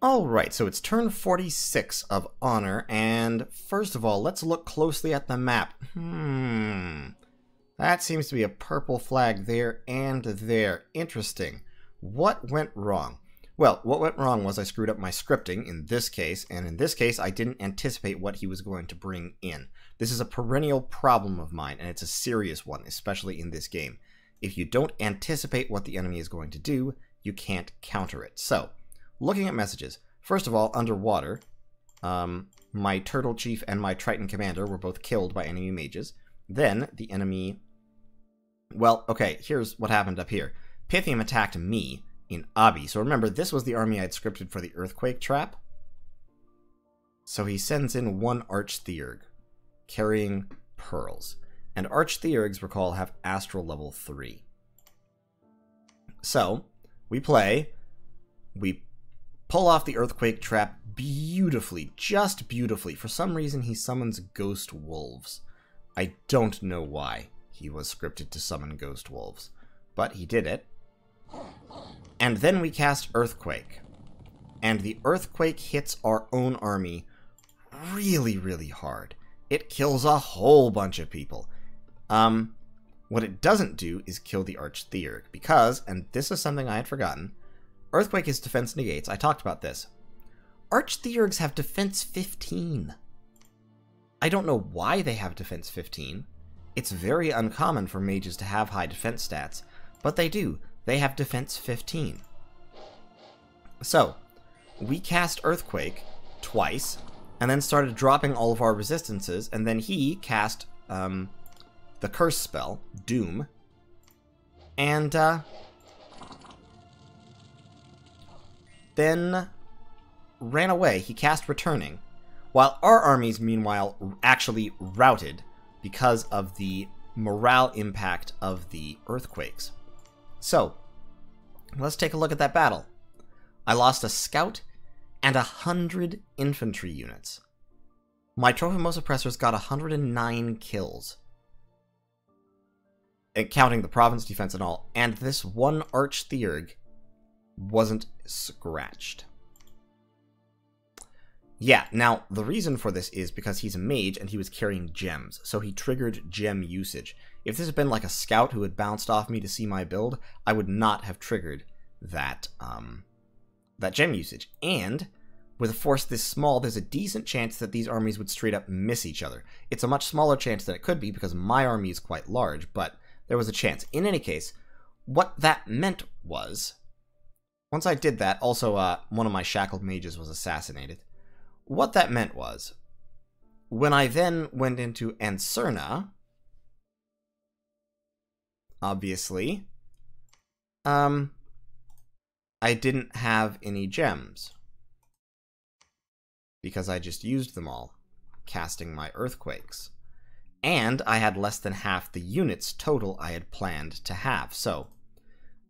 Alright, so it's turn 46 of Honor, and first of all, let's look closely at the map. That seems to be a purple flag there and there. Interesting. What went wrong? Well, what went wrong was I screwed up my scripting in this case, and in this case I didn't anticipate what he was going to bring in. This is a perennial problem of mine, and it's a serious one, especially in this game. If you don't anticipate what the enemy is going to do, you can't counter it. So, looking at messages, first of all, underwater, my Turtle Chief and my Triton Commander were both killed by enemy mages. Then, the enemy... Well, okay, here's what happened up here. Pythium attacked me in Abi. So remember, this was the army I'd scripted for the Earthquake Trap. So he sends in one Archtheurg, carrying pearls. And Archtheurgs, recall, have Astral level 3. So, we play... We pull off the Earthquake Trap beautifully, just beautifully. For some reason, he summons Ghost Wolves. I don't know why he was scripted to summon Ghost Wolves, but he did it. And then we cast Earthquake. And the Earthquake hits our own army really, really hard. It kills a whole bunch of people. What it doesn't do is kill the Archtheurg, because, and this is something I had forgotten, Earthquake is defense negates. I talked about this. Archtheurgs have defense 15. I don't know why they have defense 15. It's very uncommon for mages to have high defense stats, but they do. They have defense 15. So, we cast Earthquake twice, and then started dropping all of our resistances, and then he cast the curse spell, Doom, and then ran away. He cast Returning, while our armies, meanwhile, actually routed because of the morale impact of the earthquakes. So, let's take a look at that battle. I lost a scout and 100 infantry units. My Trophimos oppressors got 109 kills, counting the province defense and all, and this one Archtheurg wasn't scratched. Yeah, now, the reason for this is because he's a mage and he was carrying gems, so he triggered gem usage. If this had been like a scout who had bounced off me to see my build, I would not have triggered that, that gem usage. And, with a force this small, there's a decent chance that these armies would straight up miss each other. It's a much smaller chance than it could be because my army is quite large, but there was a chance. In any case, what that meant was, once I did that, also one of my shackled mages was assassinated. What that meant was, when I then went into Anserna, obviously, I didn't have any gems, because I just used them all, casting my Earthquakes. And I had less than half the units total I had planned to have, so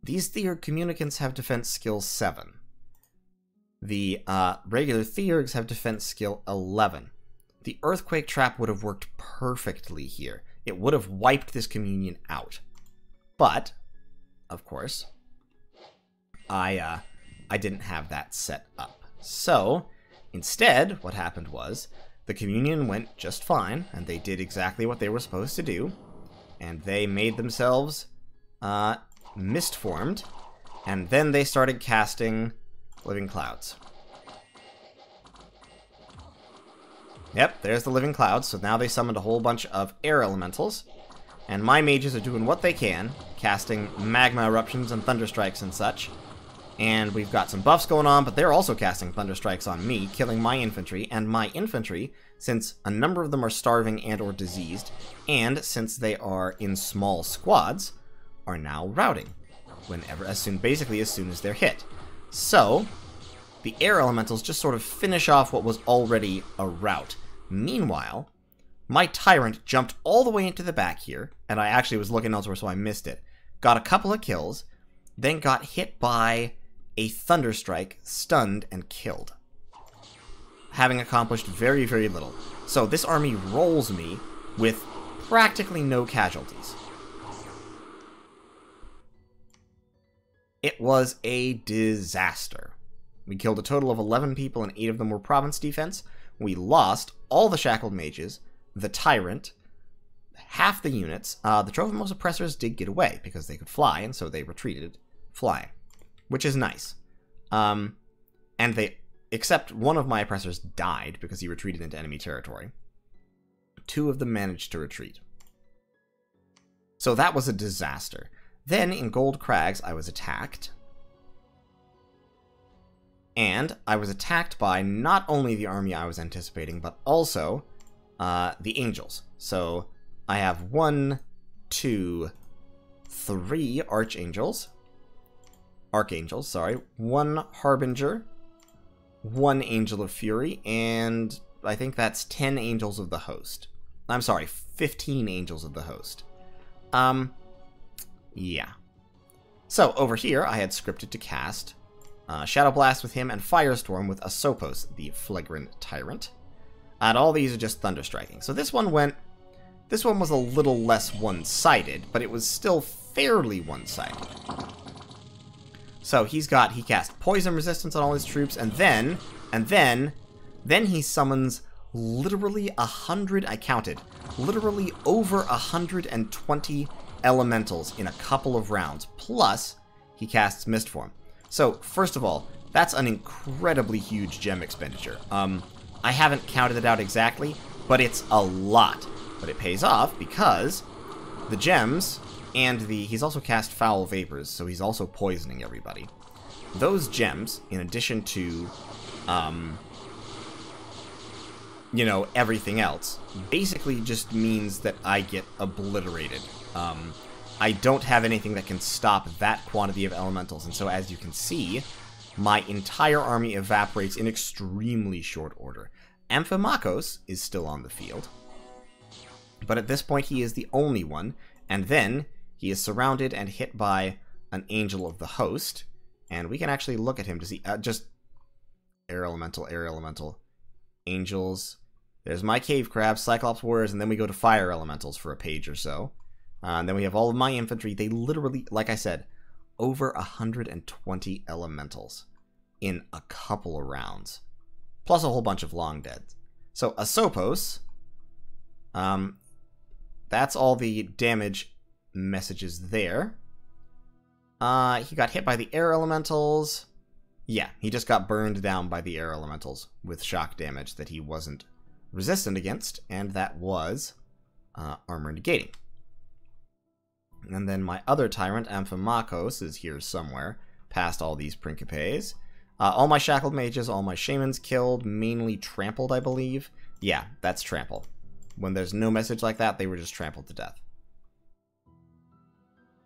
these Theurg Communicants have defense skill 7. The regular Theurgs have defense skill 11. The Earthquake Trap would have worked perfectly here. It would have wiped this communion out. But, of course, I didn't have that set up. So, instead, what happened was, the communion went just fine, and they did exactly what they were supposed to do, and they made themselves mist-formed, and then they started casting Living Clouds. Yep, there's the Living Clouds, so now they summoned a whole bunch of air elementals, and my mages are doing what they can, casting magma eruptions and thunderstrikes and such, and we've got some buffs going on, but they're also casting thunderstrikes on me, killing my infantry, and my infantry, since a number of them are starving and or diseased, and since they are in small squads, are now routing, basically as soon as they're hit. So, the air elementals just sort of finish off what was already a rout. Meanwhile, my tyrant jumped all the way into the back here, and I actually was looking elsewhere so I missed it. Got a couple of kills, then got hit by a thunderstrike, stunned, and killed, having accomplished very, very little. So this army rolls me with practically no casualties. It was a disaster. We killed a total of 11 people, and 8 of them were province defense. We lost all the shackled mages, the tyrant, half the units. The Trophimus oppressors did get away because they could fly, and so they retreated flying, which is nice. And they, except one of my oppressors died because he retreated into enemy territory. 2 of them managed to retreat. So that was a disaster. Then in Gold Crags, I was attacked. And I was attacked by not only the army I was anticipating, but also the angels. So I have 1, 2, 3 archangels. Archangels, sorry. 1 harbinger, 1 angel of fury, and I think that's 10 angels of the host. I'm sorry, 15 angels of the host. Yeah. So over here, I had scripted to cast Shadow Blast with him and Firestorm with Asopos, the Phlegra tyrant. And all these are just thunder striking. So this one was a little less one-sided, but it was still fairly one-sided. So he cast poison resistance on all his troops, and then he summons literally 100, I counted, literally over 120 elementals in a couple of rounds, plus he casts Mistform. So, first of all, that's an incredibly huge gem expenditure. I haven't counted it out exactly, but it's a lot. But it pays off because the gems and he's also cast Foul Vapors, so he's also poisoning everybody. Those gems, in addition to, you know, everything else, basically just means that I get obliterated. I don't have anything that can stop that quantity of elementals, and so as you can see, my entire army evaporates in extremely short order. Amphimachos is still on the field, but at this point he is the only one, and then he is surrounded and hit by an angel of the host, and we can actually look at him to see, just air elemental, angels. There's my cave crabs, Cyclops warriors, and then we go to fire elementals for a page or so. And then we have all of my infantry. They literally, like I said, over 120 elementals in a couple of rounds. Plus a whole bunch of long deads. So Asopos, that's all the damage messages there. He got hit by the air elementals. Yeah, he just got burned down by the air elementals with shock damage that he wasn't resistant against, and that was armor negating. And then my other tyrant, Amphimachos, is here somewhere, past all these Principes. All my shackled mages, all my shamans killed, mainly trampled, I believe. Yeah, that's trample. When there's no message like that, they were just trampled to death.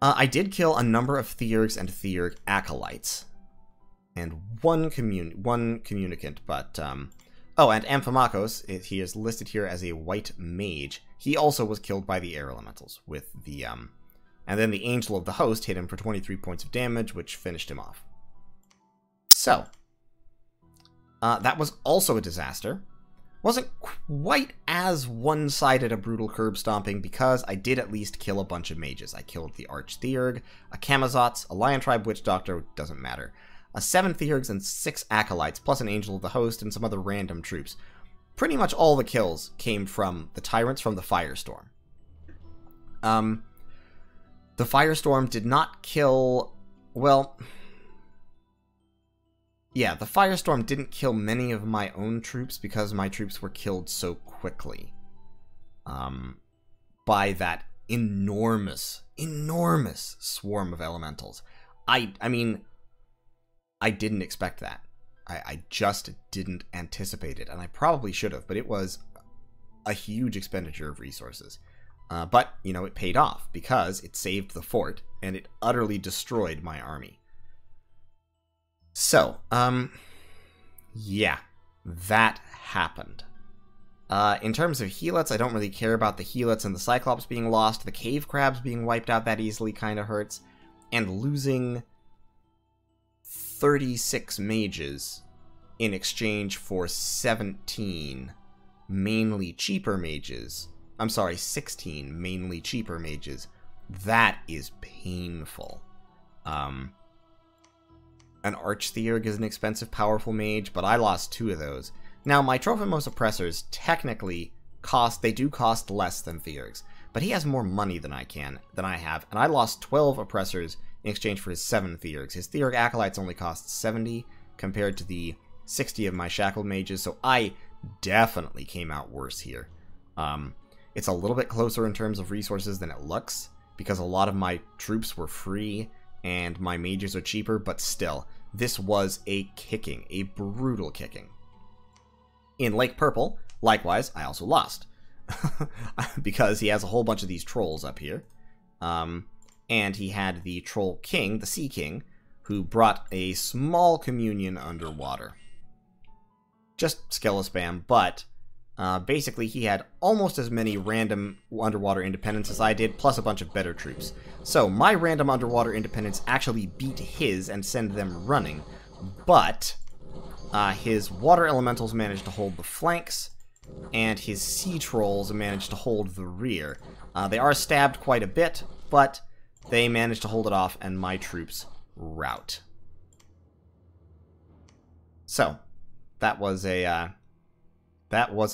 I did kill a number of Theurgs and Theurg acolytes. And one communicant, but... Oh, and Amphimachos, he is listed here as a white mage. He also was killed by the air elementals with the... And then the Angel of the Host hit him for 23 points of damage, which finished him off. So, that was also a disaster. Wasn't quite as one-sided a brutal curb stomping because I did at least kill a bunch of mages. I killed the Arch Theurg, a Camazotz, a Lion Tribe Witch Doctor, doesn't matter, 7 Theurgs and 6 Acolytes, plus an Angel of the Host and some other random troops. Pretty much all the kills came from the Tyrants from the Firestorm. The Firestorm did not kill... Well... Yeah, the Firestorm didn't kill many of my own troops because my troops were killed so quickly. By that enormous swarm of elementals. I mean, I didn't expect that. I just didn't anticipate it, and I probably should have, but it was a huge expenditure of resources. But, you know, it paid off because it saved the fort, and it utterly destroyed my army. So, yeah, that happened. In terms of Helots, I don't really care about the Helots and the Cyclops being lost. The Cave Crabs being wiped out that easily kind of hurts. And losing 36 mages in exchange for 17 mainly cheaper mages. I'm sorry, 16 mainly cheaper mages. That is painful. An Archtheurg is an expensive, powerful mage, but I lost 2 of those. Now, my Trophimos Oppressors technically do cost less than Theurgs, but he has more money than I have, and I lost 12 Oppressors in exchange for his 7 Theurgs. His Theurg Acolytes only cost 70 compared to the 60 of my Shackled Mages, so I definitely came out worse here. It's a little bit closer in terms of resources than it looks, because a lot of my troops were free, and my mages are cheaper, but still, this was a kicking, a brutal kicking. In Lake Purple, likewise, I also lost, because he has a whole bunch of these trolls up here, and he had the Troll King, the Sea King, who brought a small communion underwater. Just skill spam, but basically he had almost as many random underwater independents as I did, plus a bunch of better troops. So my random underwater independents actually beat his and send them running, but his water elementals managed to hold the flanks, and his sea trolls managed to hold the rear. They are stabbed quite a bit, but they managed to hold it off, and my troops rout. So that was a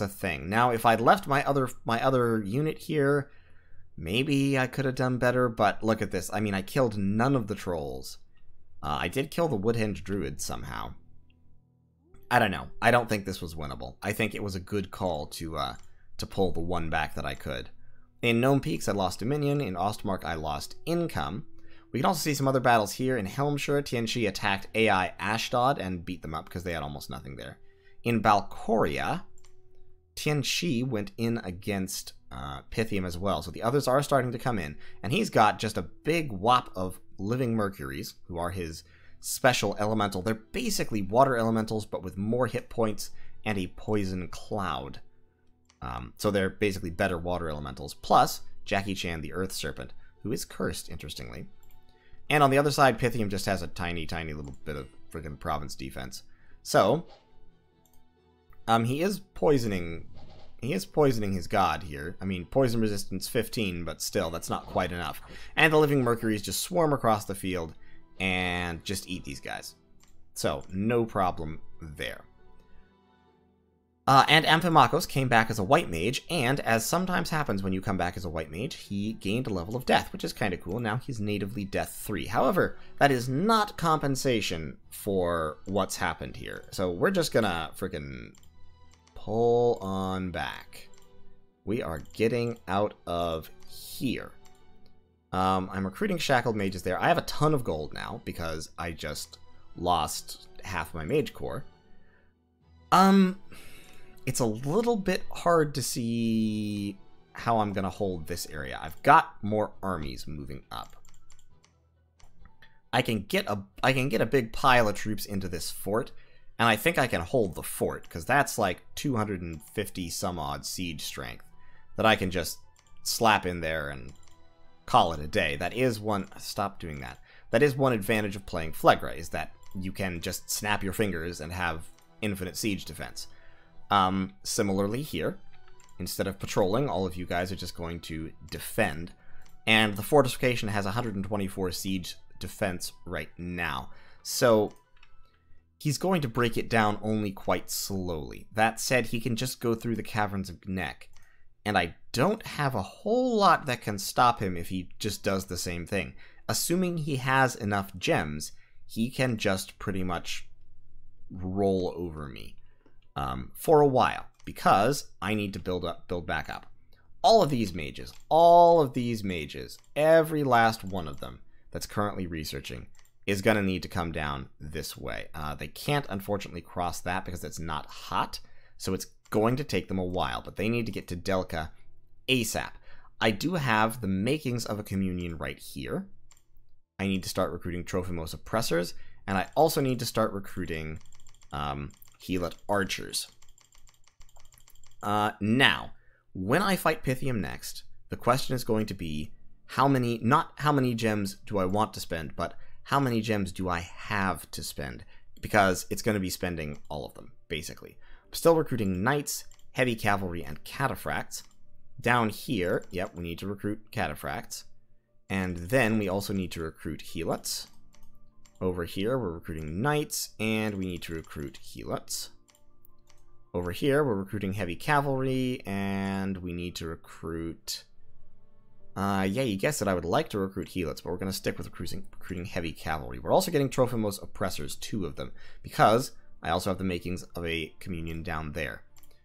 thing. Now, if I'd left my other unit here, maybe I could have done better. But look at this. I mean, I killed none of the trolls. I did kill the Woodhenge Druid somehow. I don't know. I don't think this was winnable. I think it was a good call to pull the one back that I could. In Gnome Peaks, I lost Dominion. In Ostmark, I lost Income. We can also see some other battles here. In Helmshire, Tianchi attacked AI Ashdod and beat them up because they had almost nothing there. In Balcoria, Tianchi went in against Pythium as well, so the others are starting to come in. And he's got just a big whop of Living Mercuries, who are his special elemental. They're basically water elementals, but with more hit points and a poison cloud. So they're basically better water elementals. Plus, Jackie Chan, the Earth Serpent, who is cursed, interestingly. And on the other side, Pythium just has a tiny, tiny little bit of friggin' province defense. So, he is poisoning his god here. I mean, poison resistance 15, but still, that's not quite enough. And the Living Mercuries just swarm across the field and just eat these guys. So, no problem there. And Amphimachos came back as a white mage, and as sometimes happens when you come back as a white mage, he gained a level of death, which is kind of cool. Now he's natively death 3. However, that is not compensation for what's happened here. So we're just gonna freaking pull on back. We are getting out of here. I'm recruiting Shackled Mages there. I have a ton of gold now, because I just lost half my Mage Corps. It's a little bit hard to see how I'm going to hold this area. I've got more armies moving up. I can get a big pile of troops into this fort, and I think I can hold the fort, because that's like 250 some odd siege strength that I can just slap in there and call it a day. That is one... Stop doing that. That is one advantage of playing Phlegra, is that you can just snap your fingers and have infinite siege defense. Similarly here, instead of patrolling, all of you guys are just going to defend. And the fortification has 124 siege defense right now. So he's going to break it down only quite slowly. That said, he can just go through the Caverns of Gnek. And I don't have a whole lot that can stop him if he just does the same thing. Assuming he has enough gems, he can just pretty much roll over me. For a while, because I need to build back up. All of these mages, every last one of them that's currently researching is going to need to come down this way. They can't, unfortunately, cross that because it's not hot, so it's going to take them a while, but they need to get to Delca ASAP. I do have the makings of a communion right here. I need to start recruiting Trophimos Oppressors, and I also need to start recruiting Helat Archers. Now, when I fight Pythium next, the question is going to be not how many gems do I want to spend, but how many gems do I have to spend? Because it's going to be spending all of them, basically. I'm still recruiting Knights, Heavy Cavalry, and Cataphracts. Down here, yep, we need to recruit Cataphracts. And then we also need to recruit Helats. Over here, we're recruiting knights, and we need to recruit helots. Over here, we're recruiting heavy cavalry, and we need to recruit... yeah, you guessed it, I would like to recruit helots, but we're going to stick with recruiting heavy cavalry. We're also getting Trophimos Oppressors, 2 of them, because I also have the makings of a communion down there.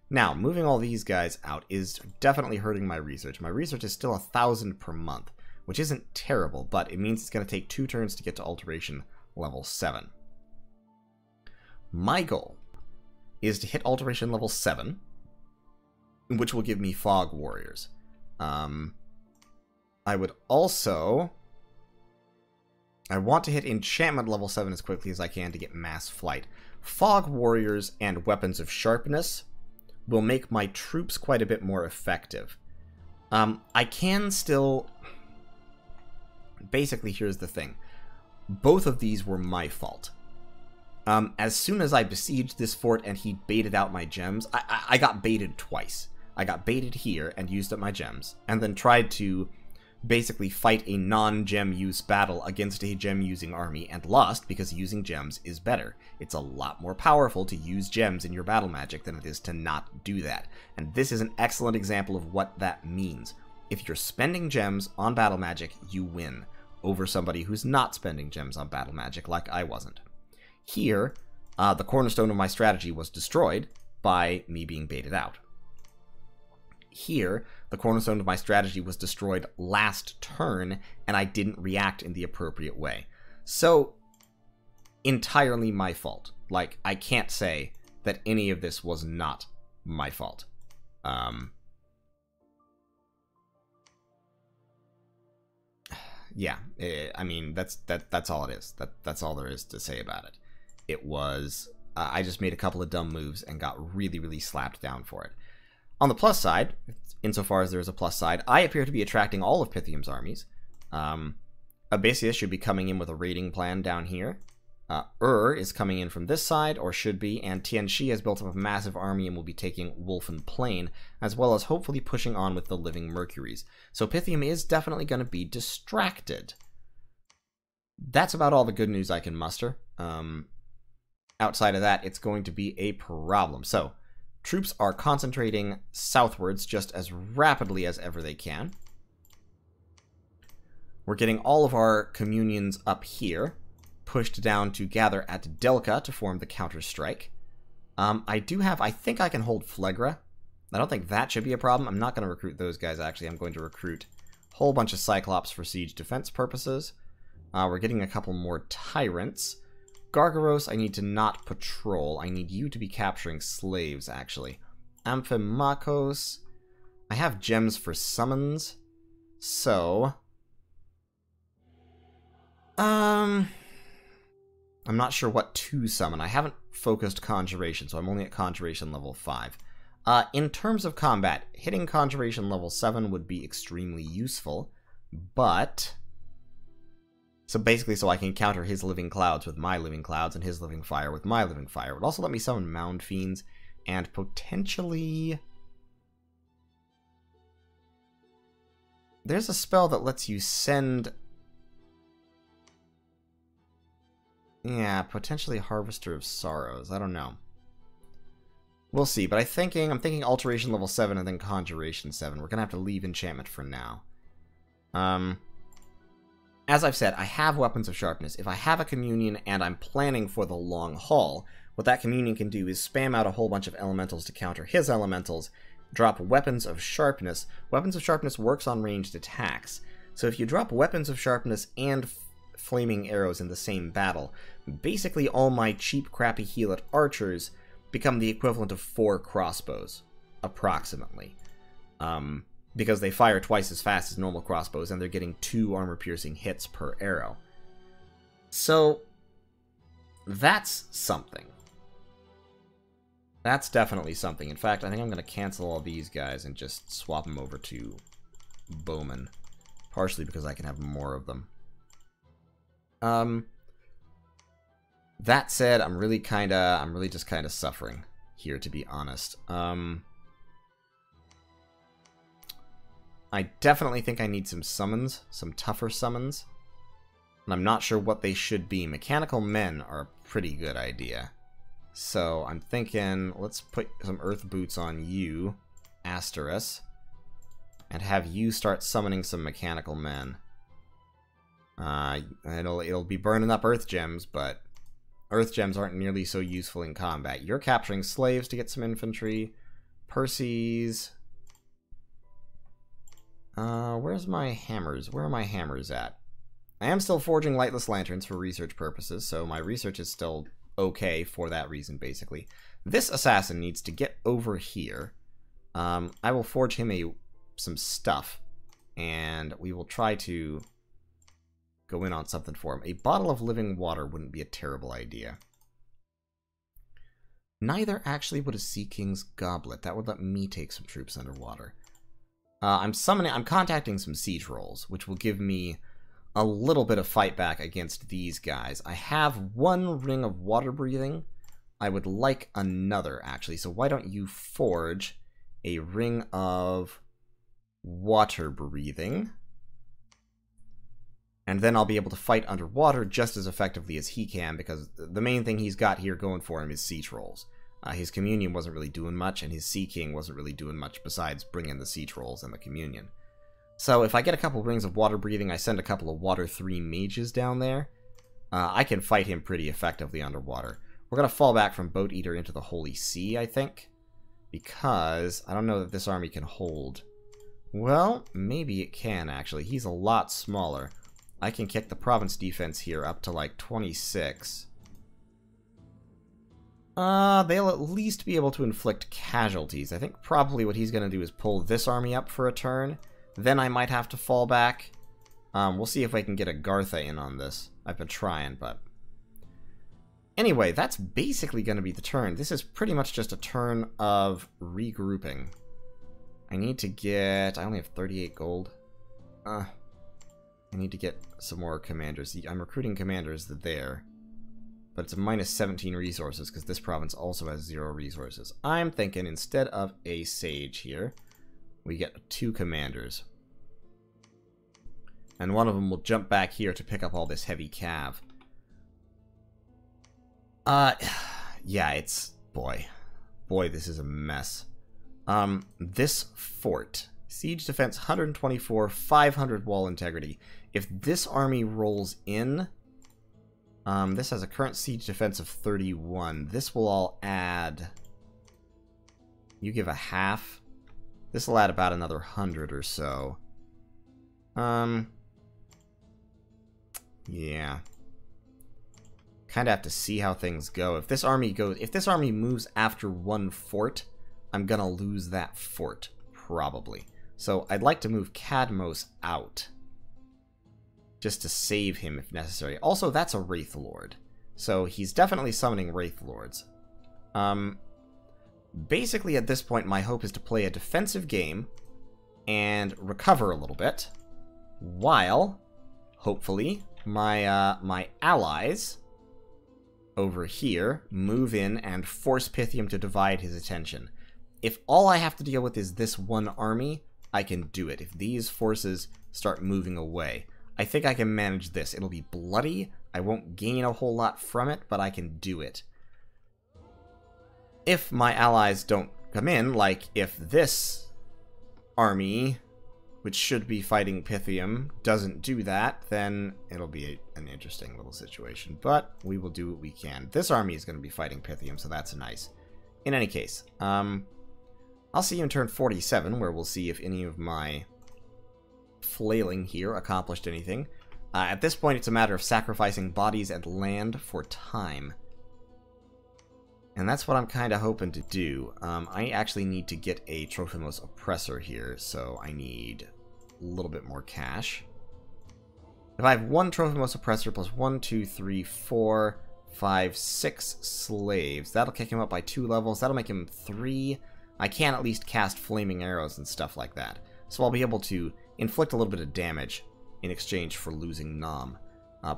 Now, moving all these guys out is definitely hurting my research. My research is still 1,000 per month, which isn't terrible, but it means it's going to take 2 turns to get to alteration level 7. My goal is to hit alteration level 7, which will give me fog warriors. I would also... I want to hit enchantment level 7 as quickly as I can to get mass flight. Fog warriors and weapons of sharpness will make my troops quite a bit more effective. I can still... Basically, here's the thing. Both of these were my fault. As soon as I besieged this fort and he baited out my gems, I got baited twice. I got baited here and used up my gems, and then tried to basically fight a non-gem use battle against a gem-using army, and lost because using gems is better. It's a lot more powerful to use gems in your battle magic than it is to not do that. And this is an excellent example of what that means. If you're spending gems on battle magic, you win over somebody who's not spending gems on battle magic like I wasn't. Here, the cornerstone of my strategy was destroyed by me being baited out. Here, the cornerstone of my strategy was destroyed last turn, and I didn't react in the appropriate way. So, entirely my fault. Like, I can't say that any of this was not my fault. Yeah, I mean, that's all it is. That's all there is to say about it. It was... I just made a couple of dumb moves and got really, really slapped down for it. On the plus side, insofar as there is a plus side, I appear to be attracting all of Pythium's armies. Abasius should be coming in with a raiding plan down here. Is coming in from this side, or should be, and Tianxi has built up a massive army and will be taking Wolfen Plain, as well as hopefully pushing on with the Living Mercuries. So Pythium is definitely going to be distracted. That's about all the good news I can muster. Outside of that, it's going to be a problem. So, troops are concentrating southwards just as rapidly as ever they can. We're getting all of our communions up here, pushed down to gather at Delca to form the counter-strike. I think I can hold Phlegra. I don't think that should be a problem. I'm not going to recruit those guys, actually. I'm going to recruit a whole bunch of Cyclops for siege defense purposes. We're getting a couple more Tyrants. Gargaros, I need to not patrol. I need you to be capturing slaves, actually. Amphimachos, I have gems for summons. So... I'm not sure what to summon. I haven't focused Conjuration, so I'm only at Conjuration level 5. In terms of combat, hitting Conjuration level 7 would be extremely useful, but... So basically, so I can counter his Living Clouds with my Living Clouds and his Living Fire with my Living Fire. It would also let me summon Mound Fiends and potentially... There's a spell that lets you send... Yeah, potentially Harvester of Sorrows. I don't know. We'll see, but I'm thinking Alteration level 7 and then Conjuration 7. We're going to have to leave Enchantment for now. As I've said, I have Weapons of Sharpness. If I have a Communion and I'm planning for the long haul, what that Communion can do is spam out a whole bunch of elementals to counter his elementals, drop Weapons of Sharpness. Weapons of Sharpness works on ranged attacks. So if you drop Weapons of Sharpness and Flaming Arrows in the same battle, basically all my cheap, crappy Helot archers become the equivalent of 4 crossbows, approximately. Because they fire twice as fast as normal crossbows, and they're getting 2 armor-piercing hits per arrow. So, that's something. That's definitely something. In fact, I think I'm going to cancel all these guys and just swap them over to Bowman. Partially because I can have more of them. That said, I'm really just kind of suffering here, to be honest. I definitely think I need some summons, some tougher summons. And I'm not sure what they should be. Mechanical men are a pretty good idea. So I'm thinking, let's put some earth boots on you, Asteris, and have you start summoning some mechanical men. It'll be burning up earth gems, but earth gems aren't nearly so useful in combat. You're capturing slaves to get some infantry. Percy's... where's my hammers? Where are my hammers at? I am still forging lightless lanterns for research purposes, so my research is still okay for that reason, basically. This assassin needs to get over here. I will forge him some stuff, and we will try to go in on something for him. A bottle of living water wouldn't be a terrible idea. Neither actually would a Sea King's goblet. That would let me take some troops underwater. I'm contacting some sea trolls, which will give me a little bit of fight back against these guys. I have one ring of water breathing. I would like another, actually. So why don't you forge a ring of water breathing? And then I'll be able to fight underwater just as effectively as he can, because the main thing he's got here going for him is sea trolls. His communion wasn't really doing much, and his Sea King wasn't really doing much besides bringing the sea trolls and the communion. So if I get a couple rings of water breathing, I send a couple of water 3 mages down there, I can fight him pretty effectively underwater. We're going to fall back from Boat Eater into the Holy See, I think, because I don't know that this army can hold. Well, maybe it can, actually. He's a lot smaller. I can kick the province defense here up to like 26. They'll at least be able to inflict casualties. I think probably what he's going to do is pull this army up for a turn. Then I might have to fall back. We'll see if I can get a Gartha in on this. I've been trying, but... Anyway, that's basically going to be the turn. This is pretty much just a turn of regrouping. I need to get... I only have 38 gold. I need to get some more commanders. I'm recruiting commanders there. But it's a minus 17 resources, because this province also has 0 resources. I'm thinking, instead of a sage here, we get 2 commanders. And one of them will jump back here to pick up all this heavy cav. Yeah, it's... Boy, this is a mess. This fort, siege defense 124, 500 wall integrity. If this army rolls in... this has a current siege defense of 31. This will all add... You give a half. This will add about another 100 or so. Yeah. Kind of have to see how things go. If this army moves after one fort, I'm gonna lose that fort, probably. So I'd like to move Cadmos out. Just to save him if necessary. Also, that's a Wraith Lord. So he's definitely summoning Wraith Lords. Basically, at this point, my hope is to play a defensive game and recover a little bit, while, hopefully, my allies over here move in and force Pythium to divide his attention. If all I have to deal with is this one army, I can do it. If these forces start moving away, I think I can manage this. It'll be bloody. I won't gain a whole lot from it, but I can do it. If my allies don't come in, like if this army, which should be fighting Pythium, doesn't do that, then it'll be an interesting little situation. But we will do what we can. This army is going to be fighting Pythium, so that's nice. In any case, I'll see you in turn 47, where we'll see if any of my flailing here accomplished anything. At this point, it's a matter of sacrificing bodies and land for time. And that's what I'm kind of hoping to do. I actually need to get a Trophimos Oppressor here, so I need a little bit more cash. If I have one Trophimos Oppressor plus 1, 2, 3, 4, 5, 6 slaves, that'll kick him up by 2 levels. That'll make him 3. I can at least cast flaming arrows and stuff like that. So I'll be able to inflict a little bit of damage in exchange for losing Nom.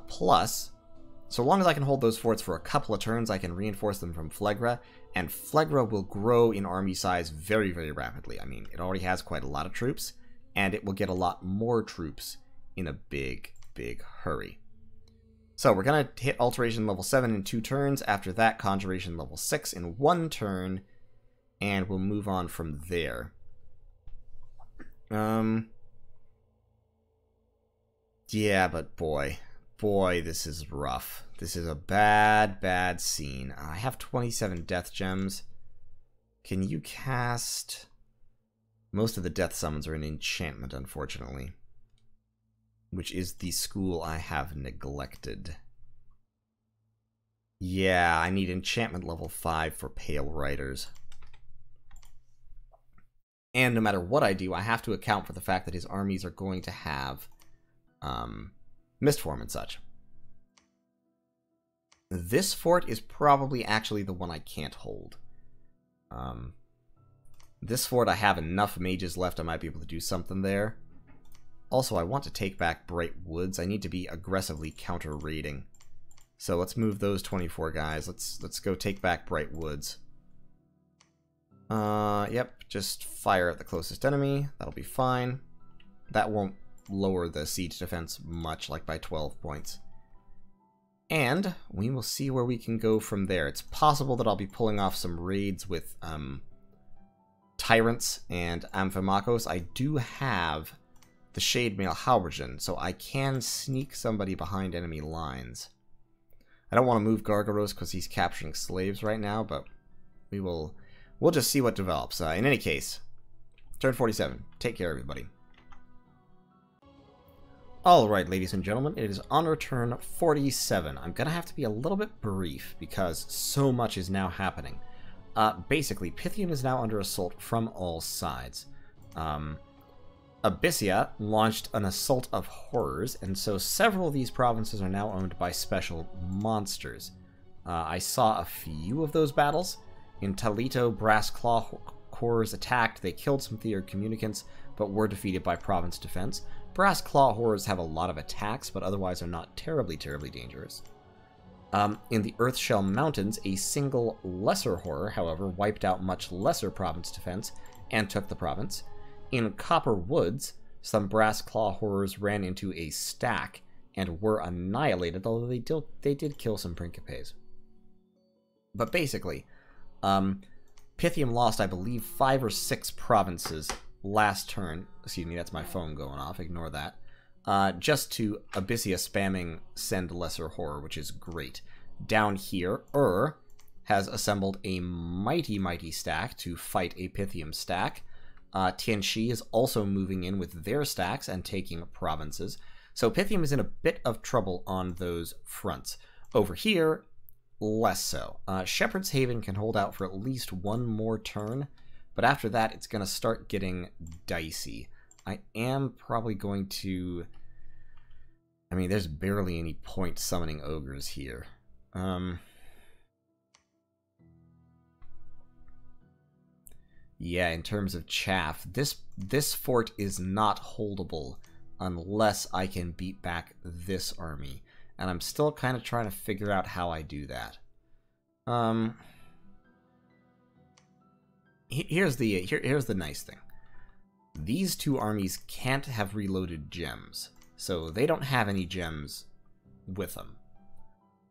Plus, so long as I can hold those forts for a couple of turns, I can reinforce them from Phlegra, and Phlegra will grow in army size very, very rapidly. I mean, it already has quite a lot of troops, and it will get a lot more troops in a big, big hurry. So we're going to hit Alteration level 7 in 2 turns. After that, Conjuration level 6 in 1 turn. And we'll move on from there. Yeah, but boy, this is rough. This is a bad scene. I have 27 death gems. Can you cast... Most of the death summons are in enchantment, unfortunately. Which is the school I have neglected. Yeah, I need enchantment level 5 for Pale Riders. And no matter what I do, I have to account for the fact that his armies are going to have Mistform and such. This fort is probably actually the one I can't hold. This fort, I have enough mages left, I might be able to do something there. Also, I want to take back Bright Woods. I need to be aggressively counter-raiding. So let's move those 24 guys. Let's go take back Bright Woods. Yep, just fire at the closest enemy. That'll be fine. That won't lower the siege defense much, like by 12 points. And we will see where we can go from there. It's possible that I'll be pulling off some raids with Tyrants and Amphimachos. I do have the Shademail Halbergen, so I can sneak somebody behind enemy lines. I don't want to move Gargaros because he's capturing slaves right now, but we'll just see what develops. In any case, turn 47. Take care, everybody. Alright, ladies and gentlemen, it is on turn 47. I'm going to have to be a little bit brief because so much is now happening. Basically, Pythium is now under assault from all sides. Abyssia launched an assault of horrors, and so several of these provinces are now owned by special monsters. I saw a few of those battles. In Talito, Brass Claw Horrors attacked, they killed some Theurg communicants, but were defeated by province defense. Brass Claw Horrors have a lot of attacks, but otherwise are not terribly dangerous. In the Earthshell Mountains, a single lesser horror, however, wiped out much lesser province defense and took the province. In Copper Woods, some Brass Claw horrors ran into a stack and were annihilated, although they did kill some Principes. But basically, Pythium lost, I believe, 5 or 6 provinces last turn. Excuse me, that's my phone going off, ignore that. Just to Abyssia spamming Send Lesser Horror, which is great. Down here, has assembled a mighty stack to fight a Pythium stack. Tianxi is also moving in with their stacks and taking provinces. So Pythium is in a bit of trouble on those fronts. Over here, less so. Shepherd's Haven can hold out for at least one more turn, but after that it's going to start getting dicey. I am probably going to... I mean, there's barely any point summoning ogres here. Yeah, in terms of chaff, this fort is not holdable unless I can beat back this army. And I'm still kind of trying to figure out how I do that. Here's the nice thing. These two armies can't have reloaded gems, so they don't have any gems with them.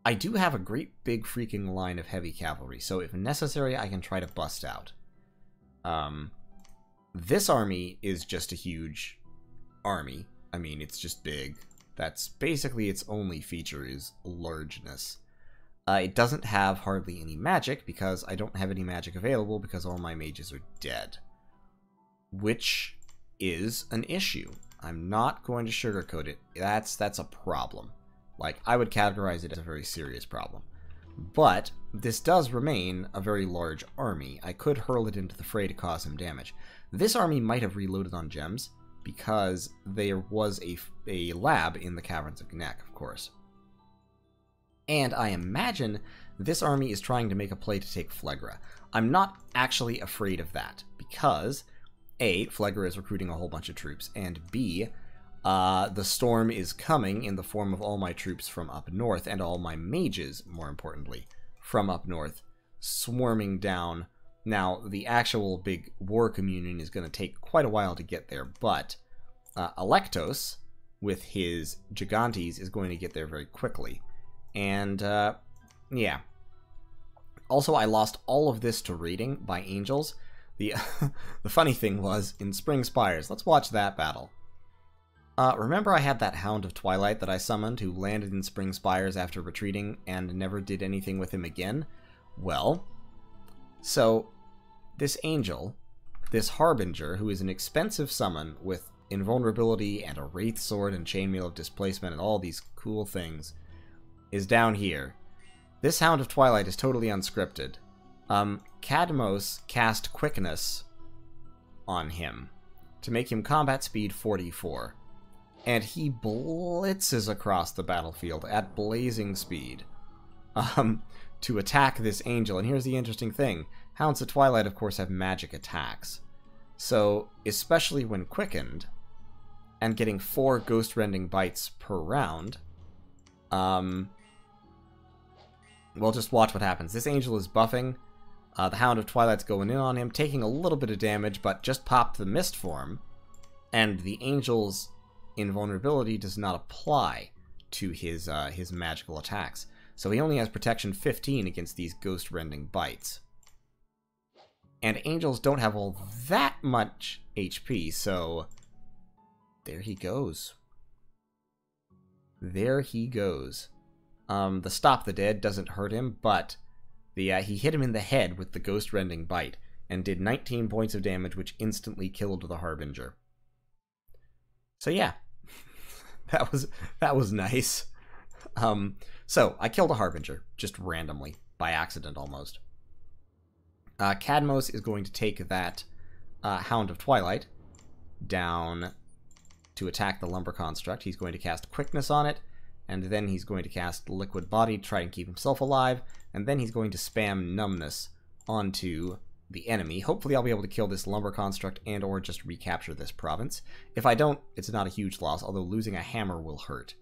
I do have a great big freaking line of heavy cavalry, so if necessary I can try to bust out. This army is just a huge army. I mean, it's just big. That's basically its only feature, is largeness. It doesn't have hardly any magic, because I don't have any magic available because all my mages are dead. Which is an issue. I'm not going to sugarcoat it. That's a problem. Like, I would categorize it as a very serious problem. But this does remain a very large army. I could hurl it into the fray to cause some damage. This army might have reloaded on gems, because there was a lab in the Caverns of Gnek, of course. And I imagine this army is trying to make a play to take Phlegra. I'm not actually afraid of that, because A, Phlegra is recruiting a whole bunch of troops, and B, the storm is coming in the form of all my troops from up north, and all my mages, more importantly, from up north, swarming down. Now, the actual big war communion is going to take quite a while to get there, but Electos, with his Gigantes, is going to get there very quickly. And, yeah. Also, I lost all of this to raiding by angels. The funny thing was, in Spring Spires, let's watch that battle. Remember I had that Hound of Twilight that I summoned who landed in Spring Spires after retreating and never did anything with him again? Well, so this angel, this Harbinger, who is an expensive summon with invulnerability and a Wraith Sword and Chainmail of Displacement and all these cool things, is down here. This Hound of Twilight is totally unscripted. Cadmos cast Quickness on him to make him combat speed 44. And he blitzes across the battlefield at blazing speed to attack this angel. And here's the interesting thing. Hounds of Twilight, of course, have magic attacks. So, especially when quickened, and getting 4 ghost-rending bites per round, we'll just watch what happens. This angel is buffing. The Hound of Twilight's going in on him, taking a little bit of damage, but just popped the mist form. And the angel's invulnerability does not apply to his magical attacks. So he only has protection 15 against these ghost-rending bites. And angels don't have all that much HP, so there he goes. There he goes. The Stop the Dead doesn't hurt him, but he hit him in the head with the ghost-rending bite, and did 19 points of damage, which instantly killed the Harbinger. So yeah, that was nice. So I killed a Harbinger, just randomly, by accident almost. Cadmos is going to take that Hound of Twilight down to attack the Lumber Construct. He's going to cast Quickness on it, and then he's going to cast Liquid Body to try and keep himself alive, and then he's going to spam Numbness onto the enemy. Hopefully I'll be able to kill this Lumber Construct and or just recapture this province. If I don't, it's not a huge loss, although losing a hammer will hurt.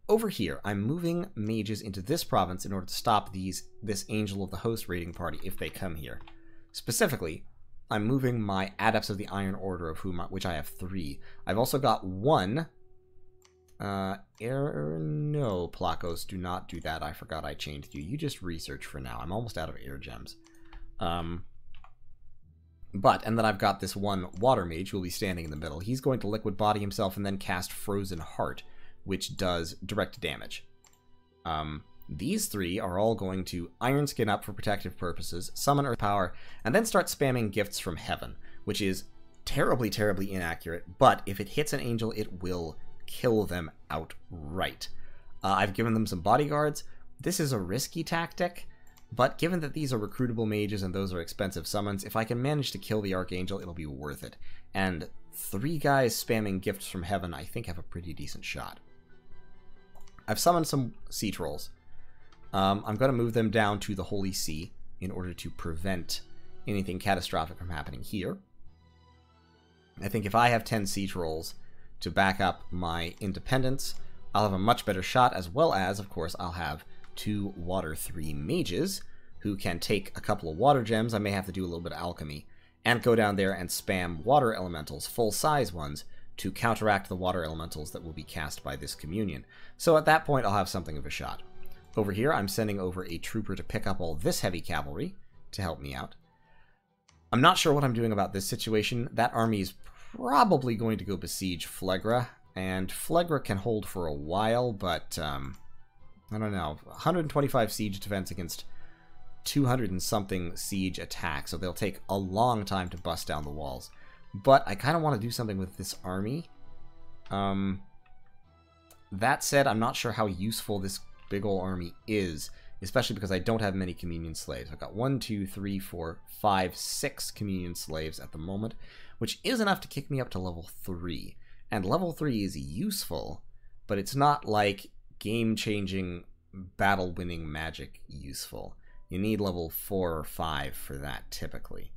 Over here, I'm moving mages into this province in order to stop this Angel of the Host raiding party if they come here. Specifically, I'm moving my Adepts of the Iron Order of which I have 3. I've also got 1. No, Plakos, do not do that. I forgot I changed you. You just research for now. I'm almost out of air gems. And then I've got this 1 Water Mage who will be standing in the middle. He's going to Liquid Body himself and then cast Frozen Heart, which does direct damage. These 3 are all going to Iron Skin up for protective purposes, summon Earth Power, and then start spamming Gifts from Heaven, which is terribly, terribly inaccurate, but if it hits an angel, it will kill them outright. I've given them some bodyguards. This is a risky tactic, but given that these are recruitable mages and those are expensive summons, if I can manage to kill the Archangel, it'll be worth it. And 3 guys spamming Gifts from Heaven, I think, have a pretty decent shot. I've summoned some Sea Trolls. I'm going to move them down to the Holy See in order to prevent anything catastrophic from happening here. I think if I have 10 Sea Trolls to back up my independence, I'll have a much better shot, as well as, of course, I'll have 2 Water 3 mages who can take a couple of water gems. I may have to do a little bit of alchemy and go down there and spam water elementals, full-size ones, to counteract the water elementals that will be cast by this communion. So at that point, I'll have something of a shot. Over here, I'm sending over a trooper to pick up all this heavy cavalry to help me out. I'm not sure what I'm doing about this situation. That army is probably going to go besiege Phlegra, and Phlegra can hold for a while, but I don't know. 125 siege defense against 200 and something siege attack, so they'll take a long time to bust down the walls. But I kind of want to do something with this army. That said, I'm not sure how useful this big ol' army is, especially because I don't have many communion slaves. I've got 1, 2, 3, 4, 5, 6 communion slaves at the moment, which is enough to kick me up to level 3. And level 3 is useful, but it's not like game-changing, battle-winning magic useful. You need level 4 or 5 for that, typically.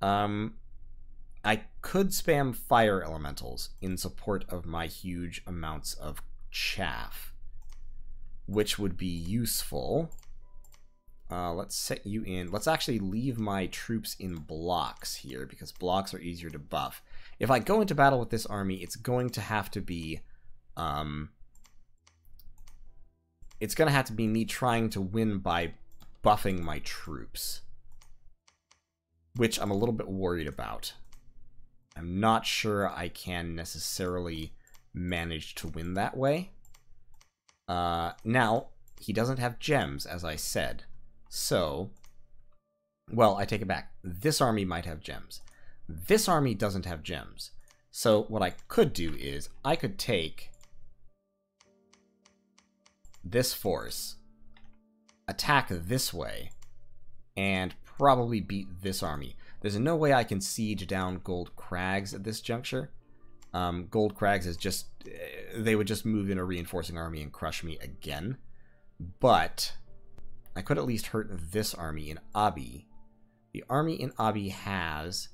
I could spam fire elementals in support of my huge amounts of chaff, which would be useful. Let's set you in. Let's actually leave my troops in blocks here, because blocks are easier to buff. If I go into battle with this army, it's going to have to be it's going to have to be me trying to win by buffing my troops, which I'm a little bit worried about. I'm not sure I can necessarily manage to win that way. Now, he doesn't have gems, as I said. So, well, I take it back. This army might have gems. This army doesn't have gems. So what I could do is I could take this force, attack this way, and probably beat this army. There's no way I can siege down Gold Crags at this juncture. Gold Crags is just... they would just move in a reinforcing army and crush me again. But I could at least hurt this army in Abi. The army in Abi has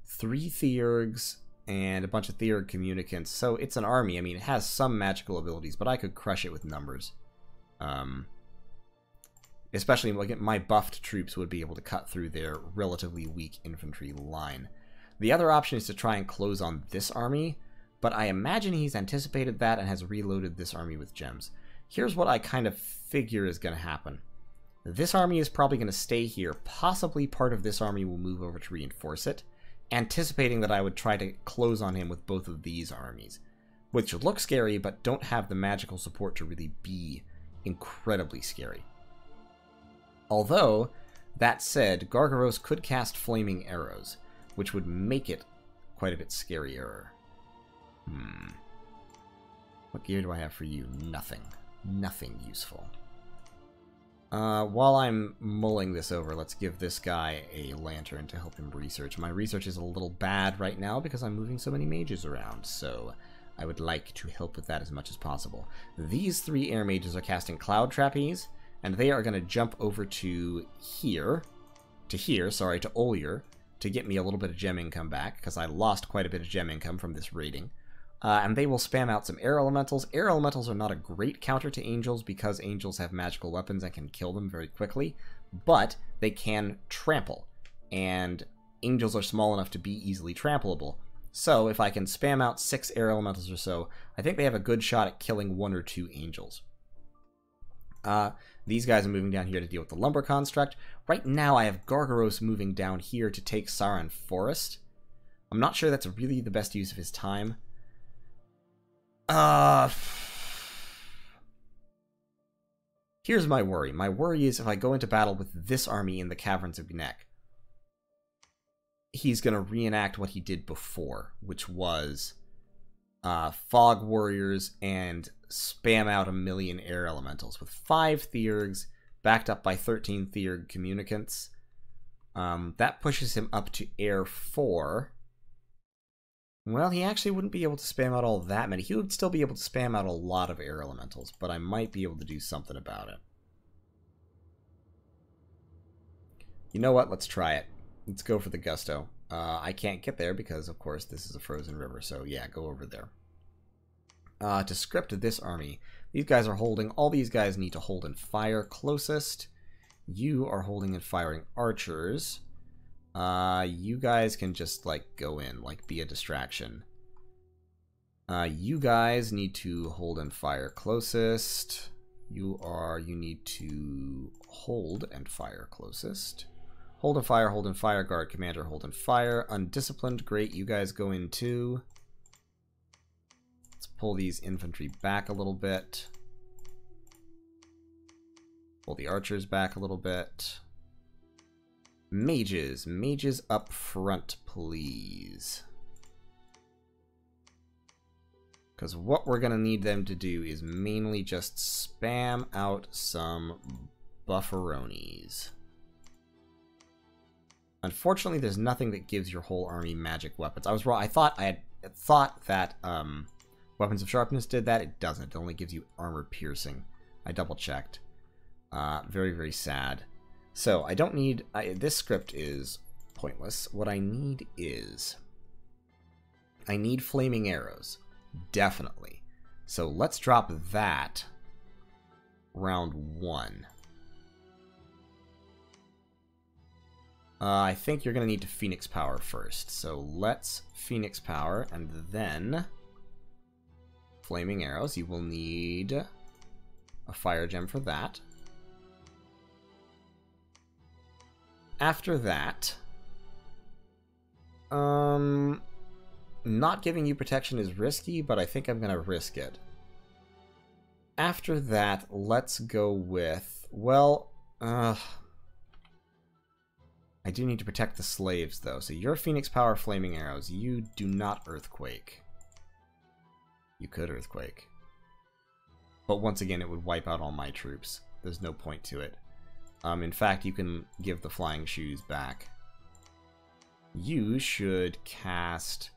3 Theurgs and a bunch of Theurg communicants, so it's an army. I mean, it has some magical abilities, but I could crush it with numbers. Especially, like, my buffed troops would be able to cut through their relatively weak infantry line. The other option is to try and close on this army, but I imagine he's anticipated that and has reloaded this army with gems. Here's what I kind of figure is going to happen. This army is probably going to stay here. Possibly part of this army will move over to reinforce it, anticipating that I would try to close on him with both of these armies, which look scary but don't have the magical support to really be incredibly scary. Although, that said, Gargaros could cast flaming arrows, which would make it quite a bit scarier. What gear do I have for you? Nothing. Nothing useful. While I'm mulling this over, let's give this guy a lantern to help him research. My research is a little bad right now because I'm moving so many mages around, so I would like to help with that as much as possible. These 3 air mages are casting Cloud Trapeze, and they are going to jump over to here, to Olier, to get me a little bit of gem income back, because I lost quite a bit of gem income from this raiding. And they will spam out some air elementals. Air elementals are not a great counter to angels because angels have magical weapons and can kill them very quickly, but they can trample, and angels are small enough to be easily trampleable. So if I can spam out 6 air elementals or so, I think they have a good shot at killing 1 or 2 angels. These guys are moving down here to deal with the lumber construct. Right now I have Gargaros moving down here to take Saran Forest. I'm not sure that's really the best use of his time. Here's my worry. My worry is if I go into battle with this army in the Caverns of Gnek, he's going to reenact what he did before, which was Fog Warriors and spam out a million air elementals with 5 Theurgs backed up by 13 Theurg communicants. That pushes him up to air 4. Well, he actually wouldn't be able to spam out all that many. He would still be able to spam out a lot of air elementals, but I might be able to do something about it. You know what? Let's try it. Let's go for the gusto. I can't get there because, of course, this is a frozen river, so yeah, go over there. To script this army, these guys are holding. All these guys need to hold and fire closest. You are holding and firing archers. You guys can just, like, go in, like, be a distraction. You guys need to hold and fire closest. You need to hold and fire closest. Hold and fire, guard, commander, hold and fire. Undisciplined, great, you guys go in too. Let's pull these infantry back a little bit. Pull the archers back a little bit. Mages. Mages up front, please. Because what we're going to need them to do is mainly just spam out some bufferonis. Unfortunately, there's nothing that gives your whole army magic weapons. I was wrong. I had thought that Weapons of Sharpness did that. It doesn't. It only gives you armor piercing. I double-checked. Very, very sad. So, I don't need... this script is pointless. What I need is... I need flaming arrows. Definitely. So, let's drop that round 1. I think you're going to need to Phoenix Power first. So, let's Phoenix Power, and then... Flaming arrows. You will need a fire gem for that. After that, not giving you protection is risky, but I think I'm going to risk it. After that, let's go with, well, I do need to protect the slaves, though. So your Phoenix Power Flaming Arrows. You do not Earthquake. You could Earthquake. But once again, it would wipe out all my troops. There's no point to it. In fact, you can give the Flying Shoes back. You should cast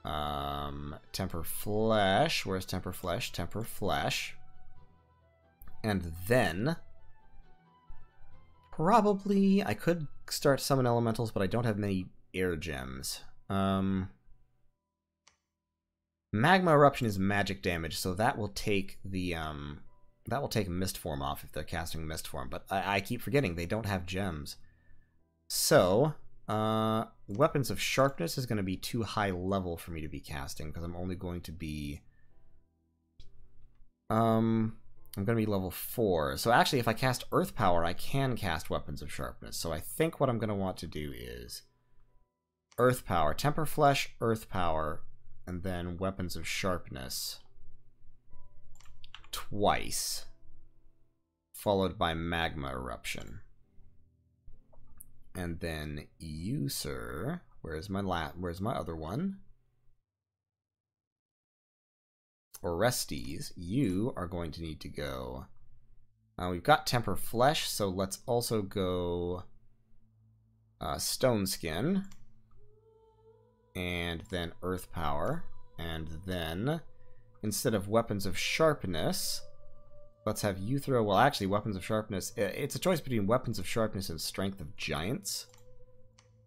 Temper Flesh. Where's Temper Flesh? Temper Flesh. And then probably I could start summon elementals, but I don't have many air gems. Magma Eruption is magic damage, so that will take the that will take Mist Form off if they're casting Mist Form, but I keep forgetting they don't have gems. So, Weapons of Sharpness is going to be too high level for me to be casting, because I'm only going to be... I'm going to be level 4. So actually, if I cast Earth Power, I can cast Weapons of Sharpness. So I think what I'm going to want to do is Earth Power, Temper Flesh, Earth Power, and then Weapons of Sharpness twice, followed by Magma Eruption. And then you, sir, where's my other one? Orestes, you are going to need to go. We've got Temper Flesh, so let's also go Stone Skin, and then Earth Power, and then instead of Weapons of Sharpness, let's have you throw... Well, actually, Weapons of Sharpness... It's a choice between Weapons of Sharpness and Strength of Giants.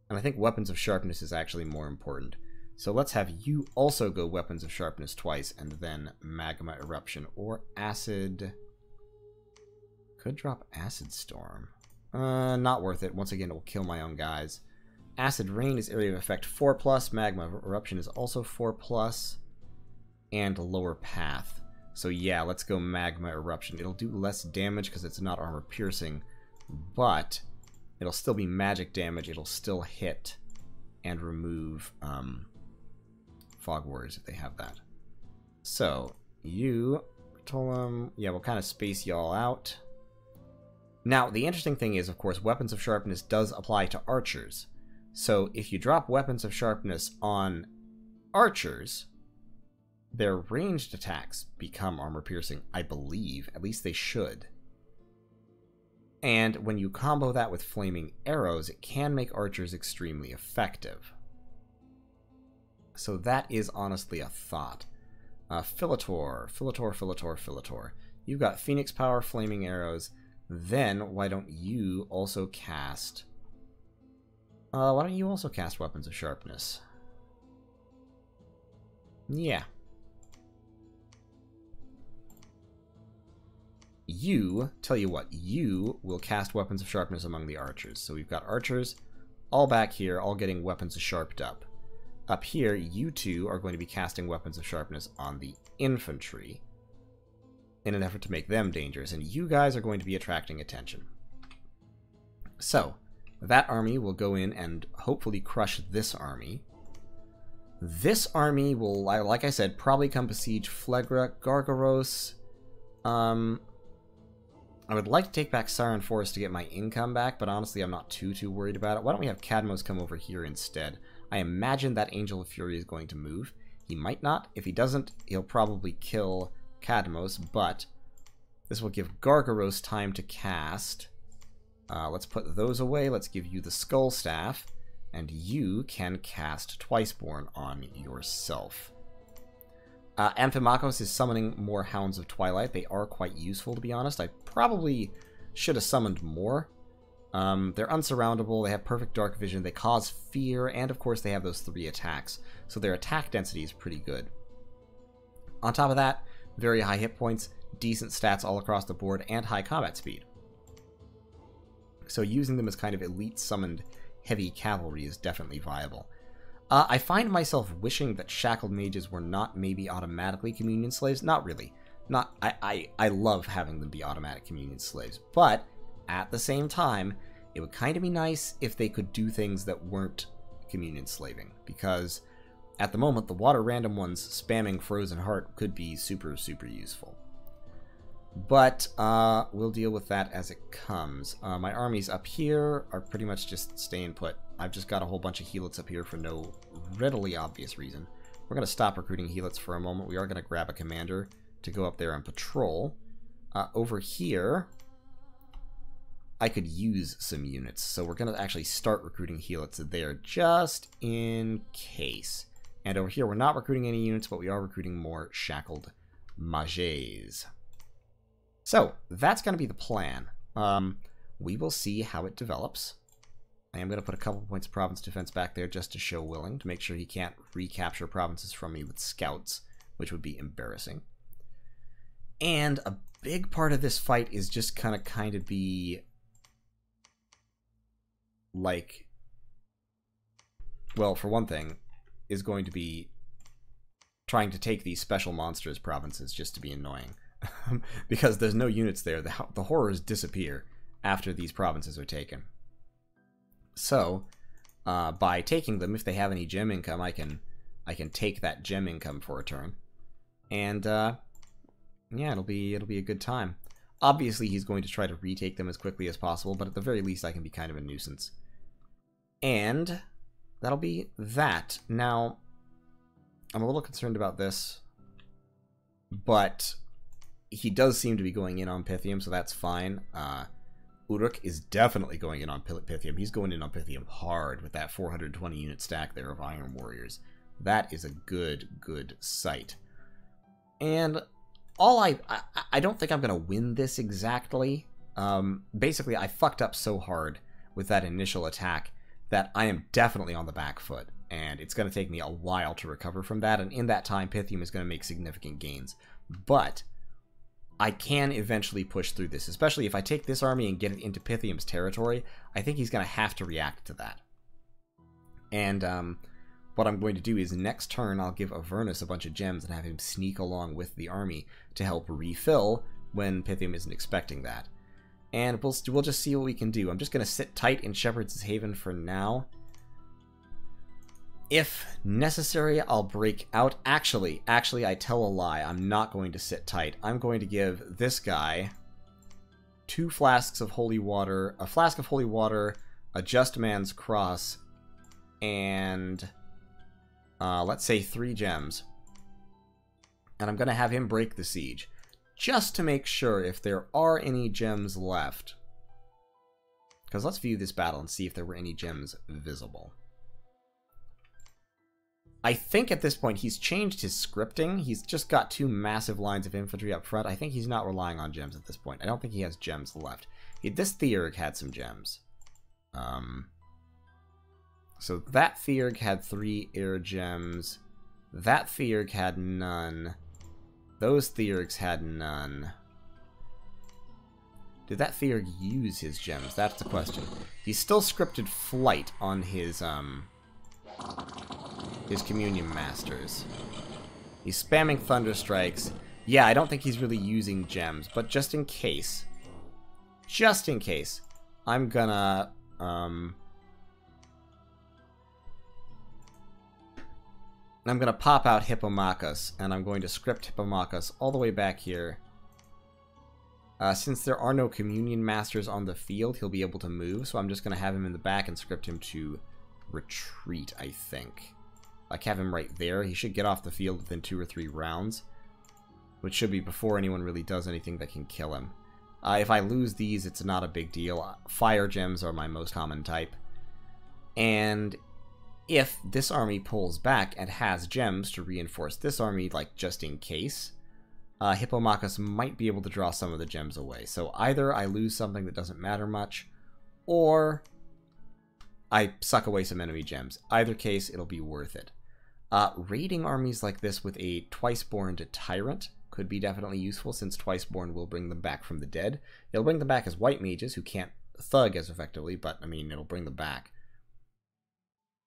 And I think Weapons of Sharpness is actually more important. So let's have you also go Weapons of Sharpness twice, and then Magma Eruption or Acid... Could drop Acid Storm. Not worth it. Once again, it will kill my own guys. Acid Rain is area of effect 4+. Magma Eruption is also 4+. And Lower Path. So yeah, let's go Magma Eruption. It'll do less damage because it's not armor piercing, but it'll still be magic damage. It'll still hit and remove Fog Warriors if they have that. So you told them, yeah, we'll kind of space y'all out. Now, the interesting thing is, of course, Weapons of Sharpness does apply to archers. So if you drop Weapons of Sharpness on archers, their ranged attacks become armor-piercing, I believe. At least they should. And when you combo that with flaming arrows, it can make archers extremely effective. So that is honestly a thought. Philetor. You've got Phoenix Power, flaming arrows. Then, why don't you also cast... Weapons of Sharpness? Yeah. You, tell you what, you will cast Weapons of Sharpness among the archers. So we've got archers all back here, all getting Weapons of Sharped up. Up here, you two are going to be casting Weapons of Sharpness on the infantry in an effort to make them dangerous, and you guys are going to be attracting attention. So, that army will go in and hopefully crush this army. This army will, like I said, probably come besiege Phlegra, Gargaros. I would like to take back Siren Forest to get my income back, but honestly I'm not too worried about it. Why don't we have Cadmos come over here instead? I imagine that Angel of Fury is going to move. He might not. If he doesn't, he'll probably kill Cadmos, but this will give Gargaros time to cast. Let's put those away. Let's give you the Skull Staff, and you can cast Twiceborn on yourself. Amphimachos is summoning more Hounds of Twilight. They are quite useful, to be honest. I probably should have summoned more. They're unsurroundable, they have perfect dark vision, they cause fear, and of course they have those 3 attacks. So their attack density is pretty good. On top of that, very high hit points, decent stats all across the board, and high combat speed. So using them as kind of elite summoned heavy cavalry is definitely viable. I find myself wishing that shackled mages were not maybe automatically communion slaves. Not really. I love having them be automatic communion slaves, but at the same time, it would kind of be nice if they could do things that weren't communion slaving, because at the moment, the water random ones spamming Frozen Heart could be super, super useful. But we'll deal with that as it comes. My armies up here are pretty much just staying put. I've just got a whole bunch of Helix up here for no readily obvious reason. We're going to stop recruiting Helix for a moment. We are going to grab a commander to go up there and patrol. Over here, I could use some units. So we're going to actually start recruiting Helix there just in case. And over here, we're not recruiting any units, but we are recruiting more shackled mages. So, that's going to be the plan. We will see how it develops. I am going to put a couple points of province defense back there just to show willing, to make sure he can't recapture provinces from me with scouts, which would be embarrassing. And a big part of this fight is just kind of be like, well, for one thing, is going to be trying to take these special monsters provinces just to be annoying. Because there's no units there. The horrors disappear after these provinces are taken. So, by taking them, if they have any gem income, I can take that gem income for a turn. And, yeah, it'll be a good time. Obviously, he's going to try to retake them as quickly as possible, but at the very least, I can be kind of a nuisance. And that'll be that. Now, I'm a little concerned about this, but he does seem to be going in on Pythium, so that's fine. Uruk is definitely going in on Pythium. He's going in on Pythium hard with that 420 unit stack there of Iron Warriors. That is a good sight. And I don't think I'm going to win this exactly. Basically, I fucked up so hard with that initial attack that I am definitely on the back foot. And it's going to take me a while to recover from that. And in that time, Pythium is going to make significant gains. But I can eventually push through this, especially if I take this army and get it into Pythium's territory. I think he's going to have to react to that. And what I'm going to do is next turn I'll give Avernus a bunch of gems and have him sneak along with the army to help refill when Pythium isn't expecting that. And we'll just see what we can do. I'm just going to sit tight in Shepherd's Haven for now. If necessary, I'll break out. Actually, I tell a lie. I'm not going to sit tight. I'm going to give this guy 2 flasks of holy water, a flask of holy water, a just man's cross, and let's say 3 gems. And I'm going to have him break the siege, just to make sure if there are any gems left. Because let's view this battle and see if there were any gems visible. I think at this point he's changed his scripting. He's just got 2 massive lines of infantry up front. I think he's not relying on gems at this point. I don't think he has gems left. This Theurg had some gems. So that Theurg had 3 air gems. That Theurg had none. Those Theurgs had none. Did that Theurg use his gems? That's the question. He's still scripted flight on his Communion Masters. He's spamming Thunder Strikes. Yeah, I don't think he's really using gems, but just in case, I'm gonna, pop out Hippomachus, and I'm going to script Hippomachus all the way back here. Since there are no Communion Masters on the field, he'll be able to move, so I'm just going to have him in the back and script him to retreat, I think. Like, have him right there. He should get off the field within 2 or 3 rounds, which should be before anyone really does anything that can kill him. If I lose these, it's not a big deal. Fire gems are my most common type. And if this army pulls back and has gems to reinforce this army, like, just in case, Hippomachus might be able to draw some of the gems away. So either I lose something that doesn't matter much, or I suck away some enemy gems. Either case, it'll be worth it. Raiding armies like this with a Twiceborn Tyrant could be definitely useful, since Twiceborn will bring them back from the dead. It'll bring them back as white mages who can't thug as effectively, but, I mean, it'll bring them back.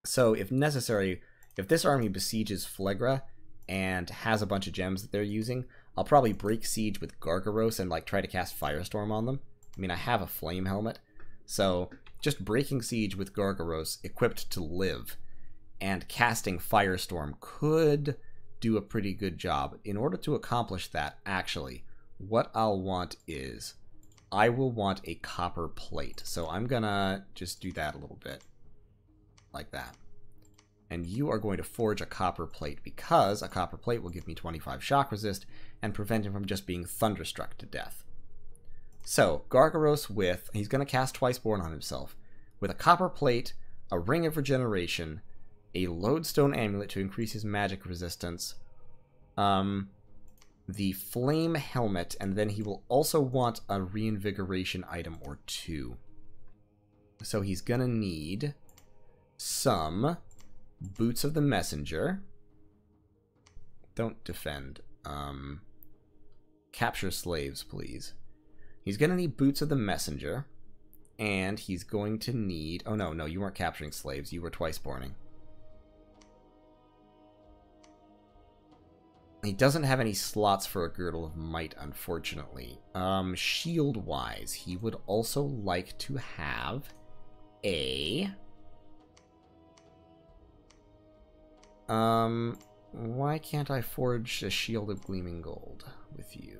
So, if necessary, if this army besieges Phlegra and has a bunch of gems that they're using, I'll probably break siege with Gargaros and like try to cast Firestorm on them. I mean, I have a flame helmet, so just breaking siege with Gargaros equipped to live and casting Firestorm could do a pretty good job. In order to accomplish that, actually, what I'll want is I will want a copper plate. So I'm gonna just do that a little bit like that. And you are going to forge a copper plate because a copper plate will give me 25 shock resist and prevent him from just being thunderstruck to death. So, Gargaros with, he's going to cast Twiceborn on himself, with a copper plate, a ring of regeneration, a lodestone amulet to increase his magic resistance, the flame helmet, and then he will also want a reinvigoration item or two. So he's going to need some Boots of the Messenger. Don't defend. Capture slaves, please. He's going to need Boots of the Messenger. And he's going to need... Oh, no, you weren't capturing slaves. You were Twiceborning. He doesn't have any slots for a Girdle of Might, unfortunately. Shield-wise, he would also like to have a... why can't I forge a Shield of Gleaming Gold with you?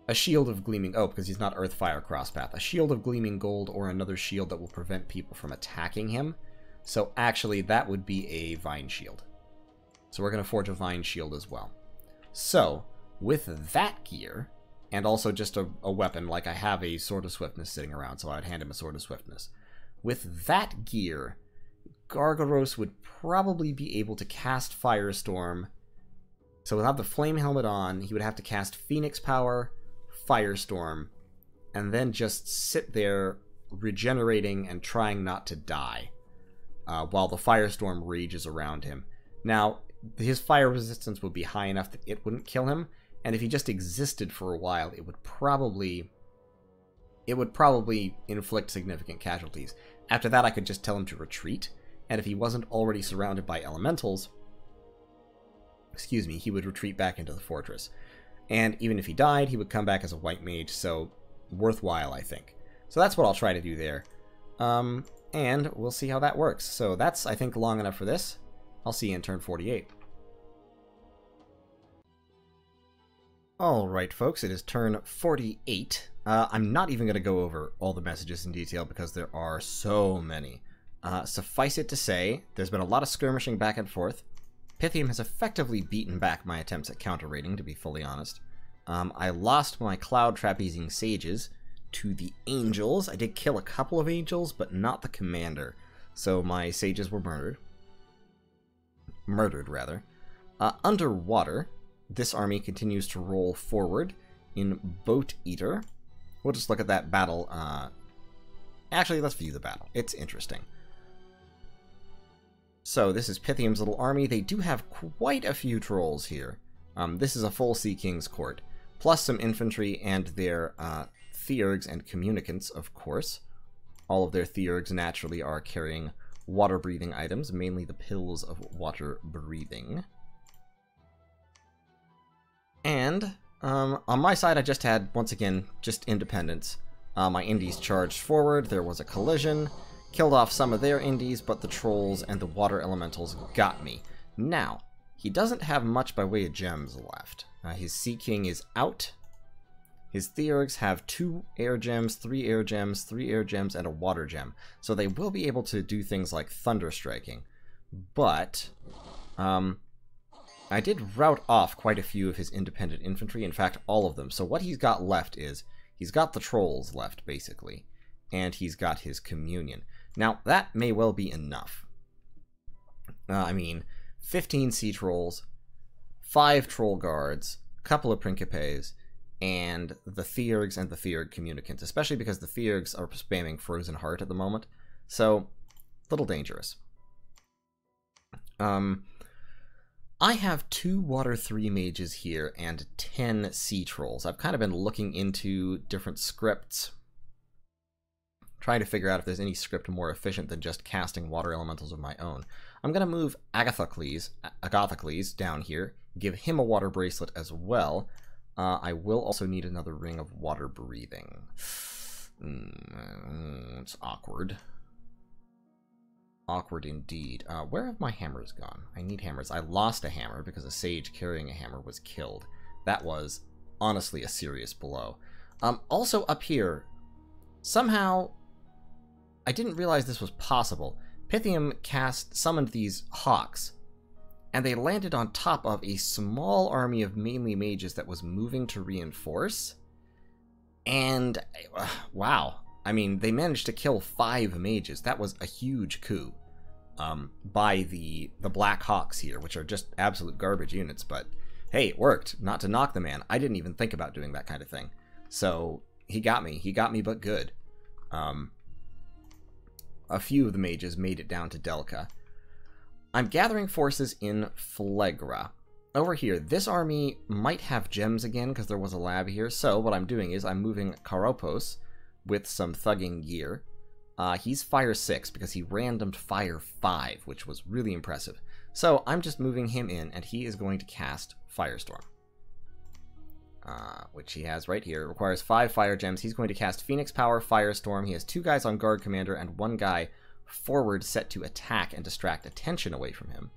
A Shield of Gleaming... Oh, because he's not Earthfire Crosspath. A Shield of Gleaming Gold or another shield that will prevent people from attacking him. So actually, that would be a Vine Shield. So we're going to forge a Vine Shield as well. So, with that gear, and also just a weapon, like I have a Sword of Swiftness sitting around, so I'd hand him a Sword of Swiftness. With that gear, Gargaros would probably be able to cast Firestorm. So without the Flame Helmet on, he would have to cast Phoenix Power, Firestorm, and then just sit there regenerating and trying not to die while the Firestorm rages around him. Now, his fire resistance would be high enough that it wouldn't kill him, and if he just existed for a while, it would probably inflict significant casualties. After that, I could just tell him to retreat, and if he wasn't already surrounded by elementals, he would retreat back into the fortress. And even if he died, he would come back as a white mage, so worthwhile, I think. So that's what I'll try to do there. And we'll see how that works. So that's, I think, long enough for this. I'll see you in turn 48. Alright, folks, it is turn 48. I'm not even going to go over all the messages in detail because there are so many. Suffice it to say, there's been a lot of skirmishing back and forth. Pythium has effectively beaten back my attempts at counter-raiding, to be fully honest. I lost my Cloud Trapezing Sages to the Angels. I did kill a couple of Angels, but not the Commander. So my Sages were murdered. Underwater, this army continues to roll forward in Boat Eater. We'll just look at that battle. Actually, let's view the battle. It's interesting. So this is Pythium's little army. They do have quite a few trolls here. This is a full Sea King's Court, plus some infantry and their Theurgs and Communicants, of course. All of their Theurgs naturally are carrying water-breathing items, mainly the pills of water-breathing. And on my side, I just had, once again, just independence. My Indies charged forward, there was a collision, killed off some of their Indies, but the trolls and the water elementals got me. Now, he doesn't have much by way of gems left. His Sea King is out. His Theurgs have 2 air gems, 3 air gems, 3 air gems, and a water gem. So they will be able to do things like thunder striking. But I did rout off quite a few of his independent infantry, in fact all of them. So what he's got left is, he's got the trolls left, basically. And he's got his communion. Now, that may well be enough. I mean, 15 sea trolls, 5 troll guards, a couple of principes, and the Theurgs and the Theurg communicants, especially because the Theurgs are spamming Frozen Heart at the moment. So, a little dangerous. I have 2 Water 3 mages here and 10 sea trolls. I've kind of been looking into different scripts trying to figure out if there's any script more efficient than just casting water elementals of my own. I'm going to move Agathocles down here, give him a water bracelet as well. I will also need another ring of water breathing. It's awkward. Awkward indeed. Where have my hammers gone? I need hammers. I lost a hammer because a sage carrying a hammer was killed. That was honestly a serious blow. Also up here, somehow, I didn't realize this was possible. Pythium summoned these hawks, and they landed on top of a small army of mainly mages that was moving to reinforce. And, wow. I mean, they managed to kill 5 mages. That was a huge coup by the Black Hawks here, which are just absolute garbage units. But, hey, it worked. Not to knock the man. I didn't even think about doing that kind of thing. So, he got me. He got me, but good. A few of the mages made it down to Delca. I'm gathering forces in Phlegra. Over here, this army might have gems again because there was a lab here. So what I'm doing is I'm moving Karopos with some thugging gear. He's fire 6 because he randomed fire 5, which was really impressive. So I'm just moving him in, and he is going to cast Firestorm. Which he has right here. It requires 5 fire gems. He's going to cast Phoenix Power, Firestorm. He has 2 guys on guard commander and 1 guy forward set to attack and distract attention away from him.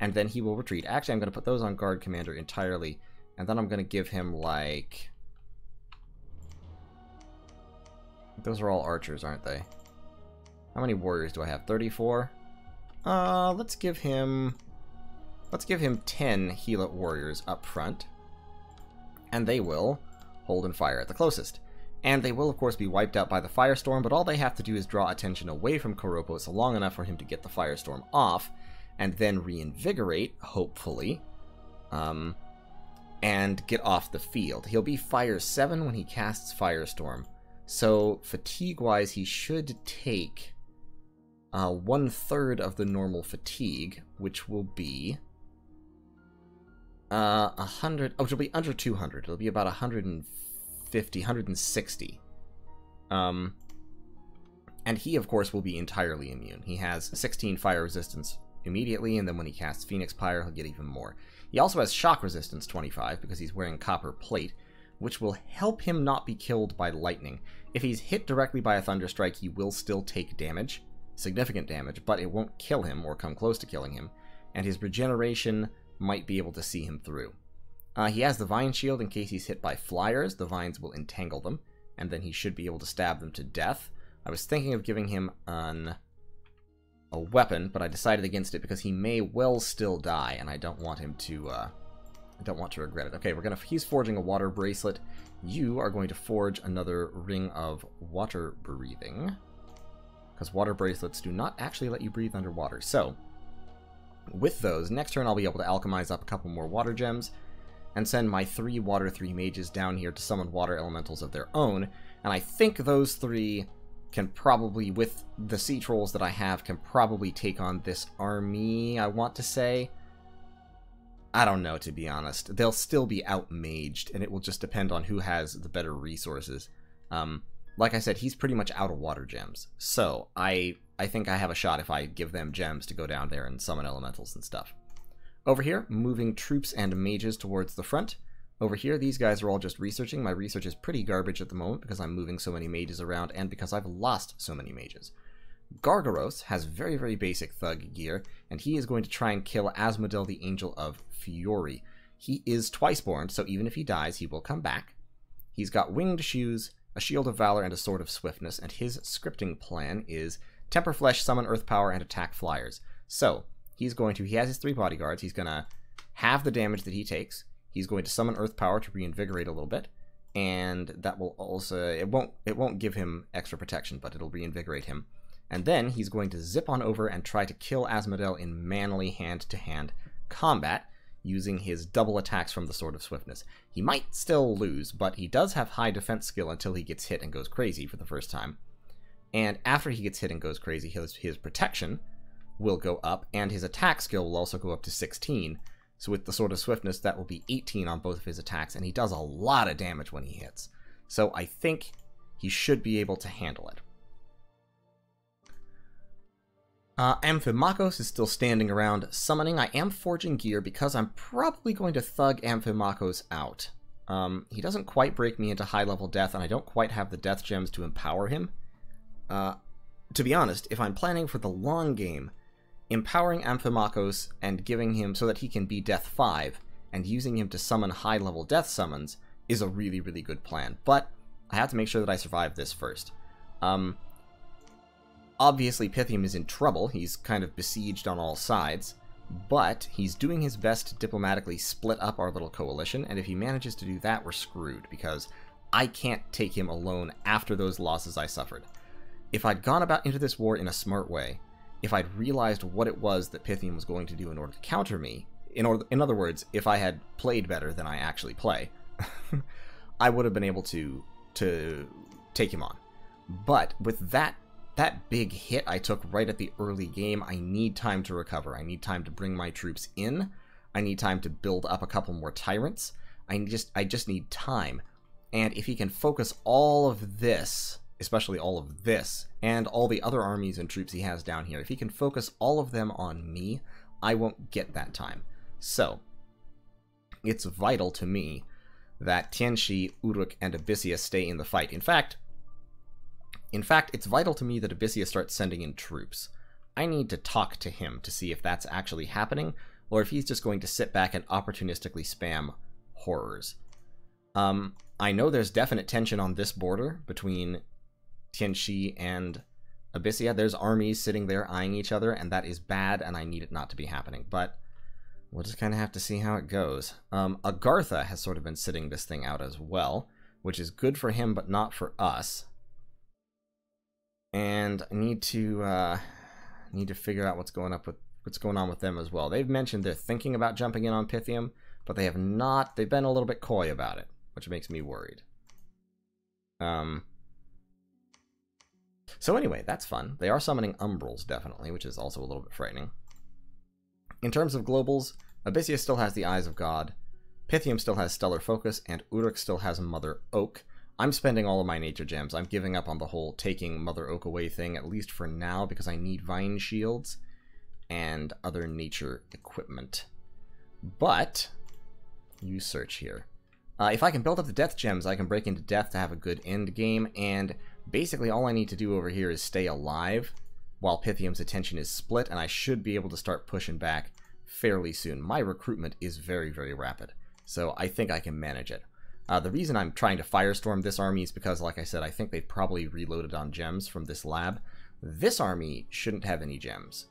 And then he will retreat. Actually, I'm going to put those on guard commander entirely. And then I'm going to give him, like... Those are all archers, aren't they? How many warriors do I have? 34? Let's give him 10 Heal-It warriors up front. And they will hold and fire at the closest. And they will, of course, be wiped out by the Firestorm, but all they have to do is draw attention away from Karopos long enough for him to get the Firestorm off, and then reinvigorate, hopefully, and get off the field. He'll be fire 7 when he casts Firestorm. So, fatigue-wise, he should take 1/3 of the normal fatigue, which will be 100... Oh, it'll be under 200. It'll be about 150, 160. And he, of course, will be entirely immune. He has 16 fire resistance immediately, and then when he casts Phoenix Pyre, he'll get even more. He also has shock resistance 25, because he's wearing copper plate, which will help him not be killed by lightning. If he's hit directly by a Thunderstrike, he will still take damage, significant damage, but it won't kill him or come close to killing him, and his regeneration might be able to see him through. He has the Vine Shield in case he's hit by flyers. The vines will entangle them, and then he should be able to stab them to death. I was thinking of giving him a weapon, but I decided against it because he may well still die, and I don't want him to regret it. Okay, he's forging a water bracelet. You are going to forge another ring of water breathing, because water bracelets do not actually let you breathe underwater. So, with those, next turn I'll be able to alchemize up a couple more water gems, and send my 3 water 3 mages down here to summon water elementals of their own, and I think those 3 can probably, with the sea trolls that I have, can probably take on this army, I want to say. I don't know, to be honest. They'll still be outmaged, and it will just depend on who has the better resources. Like I said, he's pretty much out of water gems, so I think I have a shot if I give them gems to go down there and summon elementals and stuff. Over here, moving troops and mages towards the front. Over here, these guys are all just researching. My research is pretty garbage at the moment because I'm moving so many mages around and because I've lost so many mages. Gargaros has very, very basic thug gear, and he is going to try and kill Asmodel, the Angel of Fury. He is Twiceborn, so even if he dies, he will come back. He's got winged shoes, a shield of valor, and a sword of swiftness, and his scripting plan is temper flesh, summon earth power, and attack flyers. So, he has his 3 bodyguards. He's going to halve the damage that he takes. He's going to summon earth power to reinvigorate a little bit, and that will also, it won't give him extra protection, but it'll reinvigorate him. And then he's going to zip on over and try to kill Asmodel in manly hand-to-hand combat, using his double attacks from the Sword of Swiftness. He might still lose, but he does have high defense skill until he gets hit and goes crazy for the first time. And after he gets hit and goes crazy, his protection will go up, and his attack skill will also go up to 16. So with the Sword of Swiftness, that will be 18 on both of his attacks, and he does a lot of damage when he hits. So I think he should be able to handle it. Amphimachos is still standing around summoning. I am forging gear because I'm probably going to thug Amphimachos out. He doesn't quite break me into high-level death, and I don't quite have the death gems to empower him. To be honest, if I'm planning for the long game, empowering Amphimachos and giving him so that he can be Death 5, and using him to summon high-level death summons is a really, really good plan. But I have to make sure that I survive this first. Obviously, Pythium is in trouble. He's kind of besieged on all sides. But he's doing his best to diplomatically split up our little coalition, and if he manages to do that, we're screwed, because I can't take him alone after those losses I suffered. If I'd gone about into this war in a smart way, if I'd realized what it was that Pythium was going to do in order to counter me, in other words, if I had played better than I actually play, I would have been able to take him on. But with that big hit I took right at the early game, I need time to recover. I need time to bring my troops in. I need time to build up a couple more tyrants. I just need time. And if he can focus all of this, especially all of this, and all the other armies and troops he has down here, if he can focus all of them on me, I won't get that time. So, it's vital to me that Tianxi, Uruk, and Abyssia stay in the fight. In fact, it's vital to me that Abyssia starts sending in troops. I need to talk to him to see if that's actually happening, or if he's just going to sit back and opportunistically spam horrors. I know there's definite tension on this border between Tianxi and Abyssia. There's armies sitting there eyeing each other, and that is bad, and I need it not to be happening. But we'll just kind of have to see how it goes. Agartha has sort of been sitting this thing out as well, which is good for him, but not for us. And I need to figure out what's going on with them as well. They've mentioned they're thinking about jumping in on Pythium, but they have not. They've been a little bit coy about it, which makes me worried. So anyway, that's fun. They are summoning Umbrals, definitely, which is also a little bit frightening. In terms of globals, Abyssia still has the Eyes of God, Pythium still has Stellar Focus, and Uruk still has Mother Oak. I'm spending all of my nature gems. I'm giving up on the whole taking Mother Oak away thing, at least for now, because I need vine shields and other nature equipment. But, you search here. If I can build up the death gems, I can break into death to have a good end game, and basically all I need to do over here is stay alive while Pythium's attention is split, and I should be able to start pushing back fairly soon. My recruitment is very, very rapid, so I think I can manage it. The reason I'm trying to firestorm this army is because, like I said, I think they've probably reloaded on gems from this lab. This army shouldn't have any gems.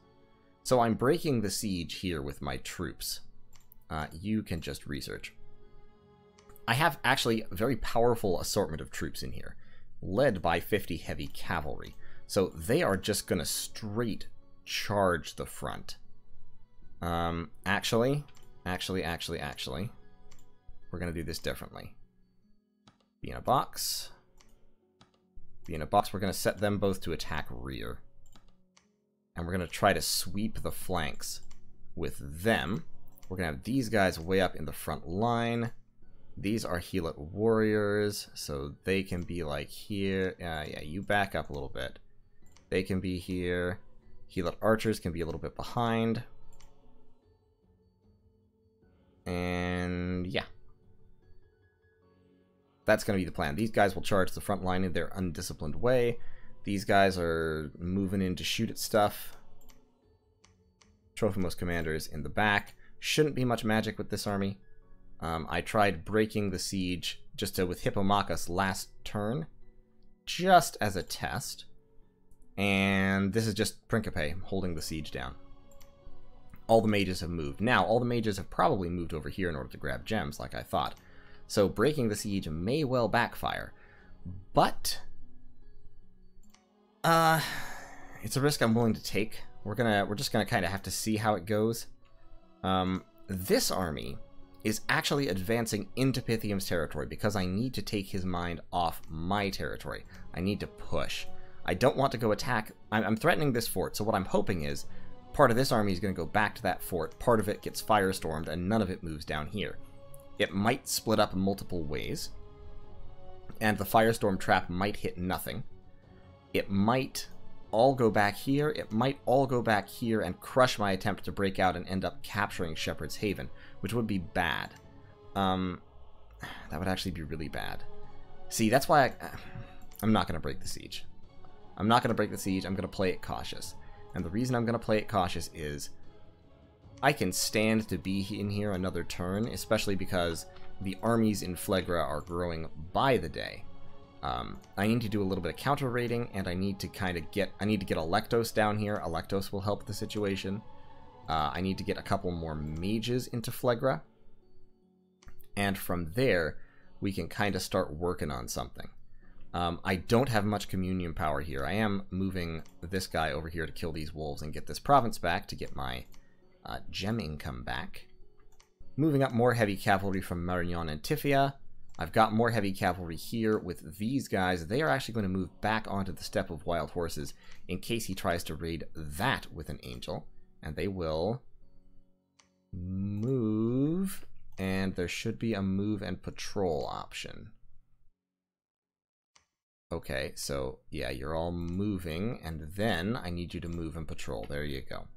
So I'm breaking the siege here with my troops. You can just research. I have actually a very powerful assortment of troops in here, led by 50 heavy cavalry. So they are just going to straight charge the front. Actually, we're going to do this differently. Be in a box. Be in a box. We're going to set them both to attack rear. And we're going to try to sweep the flanks with them. We're going to have these guys way up in the front line. These are Heelot warriors, so they can be like here. Yeah, you back up a little bit. They can be here. Heelot archers can be a little bit behind. And yeah. That's going to be the plan. These guys will charge the front line in their undisciplined way. These guys are moving in to shoot at stuff. Trophimos commanders in the back. Shouldn't be much magic with this army. I tried breaking the siege with Hippomachus last turn, just as a test. And this is just Principe holding the siege down. All the mages have moved. Now, all the mages have probably moved over here in order to grab gems, like I thought. So breaking the siege may well backfire. But it's a risk I'm willing to take. We're just gonna kind of have to see how it goes. This army is actually advancing into Pythium's territory because I need to take his mind off my territory. I need to push. I don't want to go attack. I'm threatening this fort, so what I'm hoping is part of this army is going to go back to that fort, part of it gets firestormed, and none of it moves down here. It might split up multiple ways, and the firestorm trap might hit nothing. It might all go back here. It might all go back here and crush my attempt to break out and end up capturing Shepherd's Haven, which would be bad. That would actually be really bad. See, that's why I'm not going to break the siege. I'm not going to break the siege. I'm going to play it cautious. And the reason I'm going to play it cautious is I can stand to be in here another turn, especially because the armies in Phlegra are growing by the day. I need to do a little bit of counter raiding, and I need to get Electos down here. Electos will help the situation. I need to get a couple more mages into Phlegra. And from there, we can kind of start working on something. I don't have much communion power here. I am moving this guy over here to kill these wolves and get this province back to get my gem income back. Moving up more heavy cavalry from Marion and Tifia. I've got more heavy cavalry here with these guys. They are actually going to move back onto the Steppe of Wild Horses in case he tries to raid that with an angel. And they will move, and there should be a move and patrol option. Okay, so yeah, you're all moving, and then I need you to move and patrol. There you go.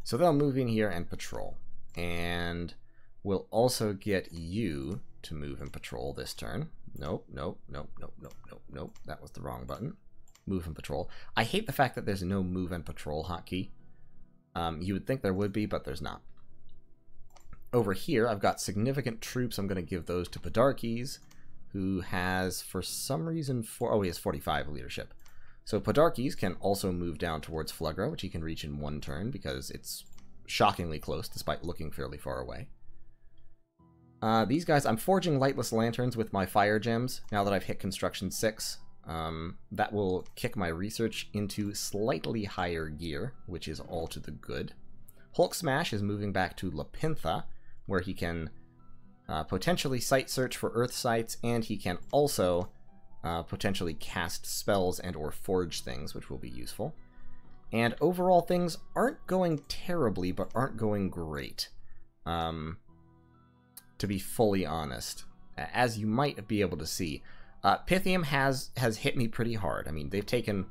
So they'll move in here and patrol. And we'll also get you to move and patrol this turn. Nope, nope, nope, nope, nope, nope, nope. That was the wrong button. Move and patrol. I hate the fact that there's no move and patrol hotkey. You would think there would be, but there's not. Over here, I've got significant troops. I'm going to give those to Podarches, who has, for some reason, he has 45 leadership. So Podarches can also move down towards Phlegra, which he can reach in one turn because it's shockingly close, despite looking fairly far away. These guys, I'm forging lightless lanterns with my fire gems now that I've hit construction 6. That will kick my research into slightly higher gear, which is all to the good. Hulk Smash is moving back to Lapintha, where he can potentially site search for Earth sites, and he can also potentially cast spells and or forge things, which will be useful. And overall, things aren't going terribly, but aren't going great. To be fully honest, as you might be able to see, Pythium has hit me pretty hard. I mean, they've taken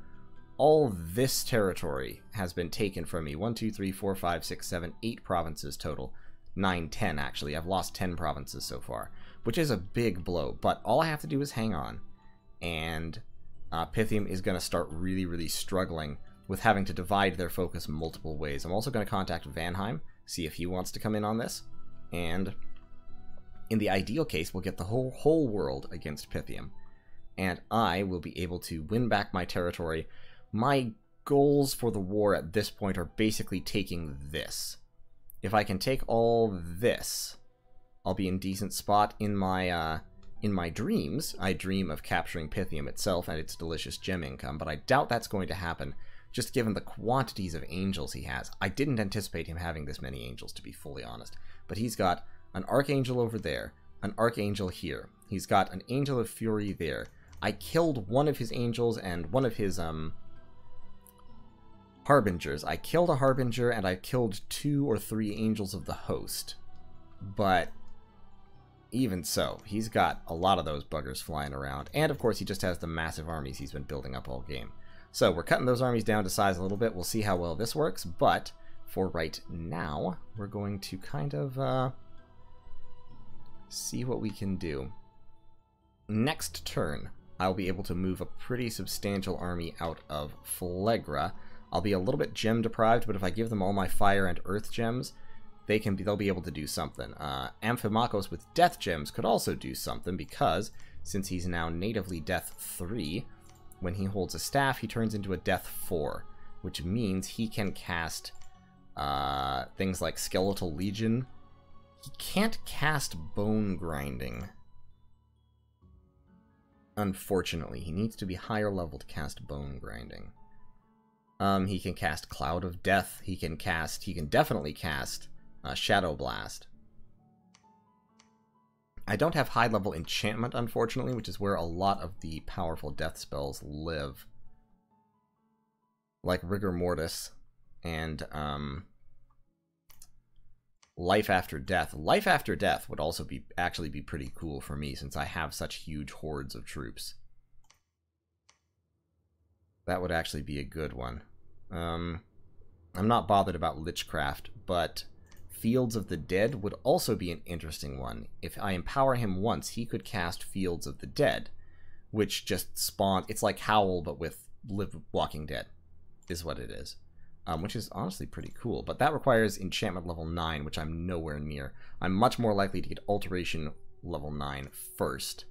all this territory has been taken from me. 1, 2, 3, 4, 5, 6, 7, 8 provinces total. 9, 10 actually. I've lost 10 provinces so far, which is a big blow. But all I have to do is hang on, and Pythium is going to start really, really struggling with having to divide their focus multiple ways. I'm also going to contact Vanheim, see if he wants to come in on this, and in the ideal case, we'll get the whole world against Pythium, and I will be able to win back my territory. My goals for the war at this point are basically taking this. If I can take all this, I'll be in decent spot in my dreams. I dream of capturing Pythium itself and its delicious gem income, but I doubt that's going to happen, just given the quantities of angels he has. I didn't anticipate him having this many angels, to be fully honest, but he's got an Archangel over there, an Archangel here. He's got an Angel of Fury there. I killed one of his angels and one of his Harbingers. I killed a Harbinger and I killed 2 or 3 Angels of the Host. But even so, he's got a lot of those buggers flying around. And of course, he just has the massive armies he's been building up all game. So we're cutting those armies down to size a little bit. We'll see how well this works. But for right now, we're going to kind of see what we can do. Next turn, I'll be able to move a pretty substantial army out of Phlegra. I'll be a little bit gem deprived, but if I give them all my fire and earth gems, they'll be able to do something. Amphimachos with death gems could also do something, because since he's now natively death 3, when he holds a staff, he turns into a death 4, which means he can cast things like Skeletal Legion. He can't cast Bone Grinding. Unfortunately, he needs to be higher level to cast Bone Grinding. He can cast Cloud of Death. He can definitely cast Shadow Blast. I don't have high level enchantment, unfortunately, which is where a lot of the powerful death spells live. Like Rigor Mortis and Life After Death. Life After Death would also actually be pretty cool for me, since I have such huge hordes of troops. That would actually be a good one. I'm not bothered about Lichcraft, but Fields of the Dead would also be an interesting one. If I empower him once, he could cast Fields of the Dead, which just spawn. It's like Howl, but with Walking Dead, is what it is. Which is honestly pretty cool. But that requires enchantment level 9, which I'm nowhere near. I'm much more likely to get alteration level 9 first.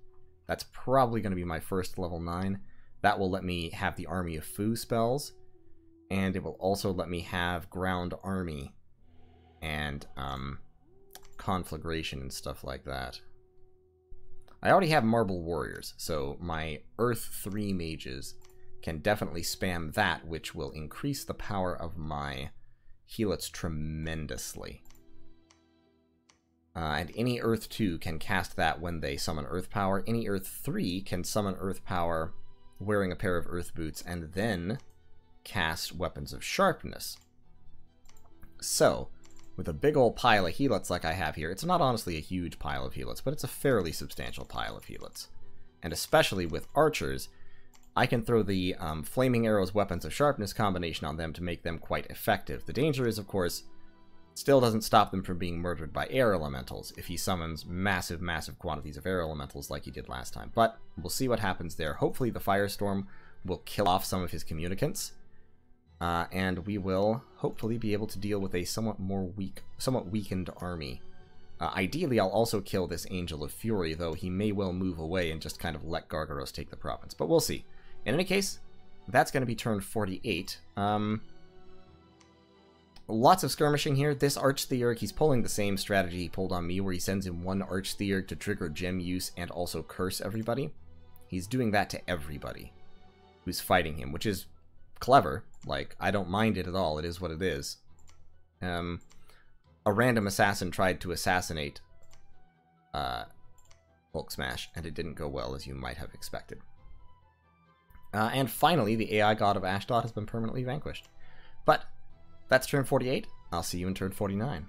That's probably going to be my first level 9. That will let me have the Army of Fu spells, and it will also let me have Ground Army and Conflagration and stuff like that. I already have Marble Warriors, so my Earth 3 mages can definitely spam that, which will increase the power of my Helix tremendously. And any Earth 2 can cast that when they summon Earth Power. Any Earth 3 can summon Earth Power wearing a pair of Earth Boots and then cast Weapons of Sharpness. So, with a big old pile of Helix like I have here, it's not honestly a huge pile of Helix, but it's a fairly substantial pile of Helix. And especially with archers, I can throw the Flaming Arrows Weapons of Sharpness combination on them to make them quite effective. The danger is, of course, still doesn't stop them from being murdered by air elementals if he summons massive, massive quantities of air elementals like he did last time. But we'll see what happens there. Hopefully the Firestorm will kill off some of his communicants, and we will hopefully be able to deal with a somewhat weakened army. Ideally, I'll also kill this Angel of Fury, though he may well move away and just kind of let Gargaros take the province. But we'll see. In any case, that's going to be turn 48. Lots of skirmishing here. This Archtheurg, he's pulling the same strategy he pulled on me, where he sends in one Archtheurg to trigger gem use and also curse everybody. He's doing that to everybody who's fighting him, which is clever. Like, I don't mind it at all. It is what it is. A random assassin tried to assassinate HULK Smash, and it didn't go well, as you might have expected. And finally, the AI god of Ashdod has been permanently vanquished. But that's turn 48. I'll see you in turn 49.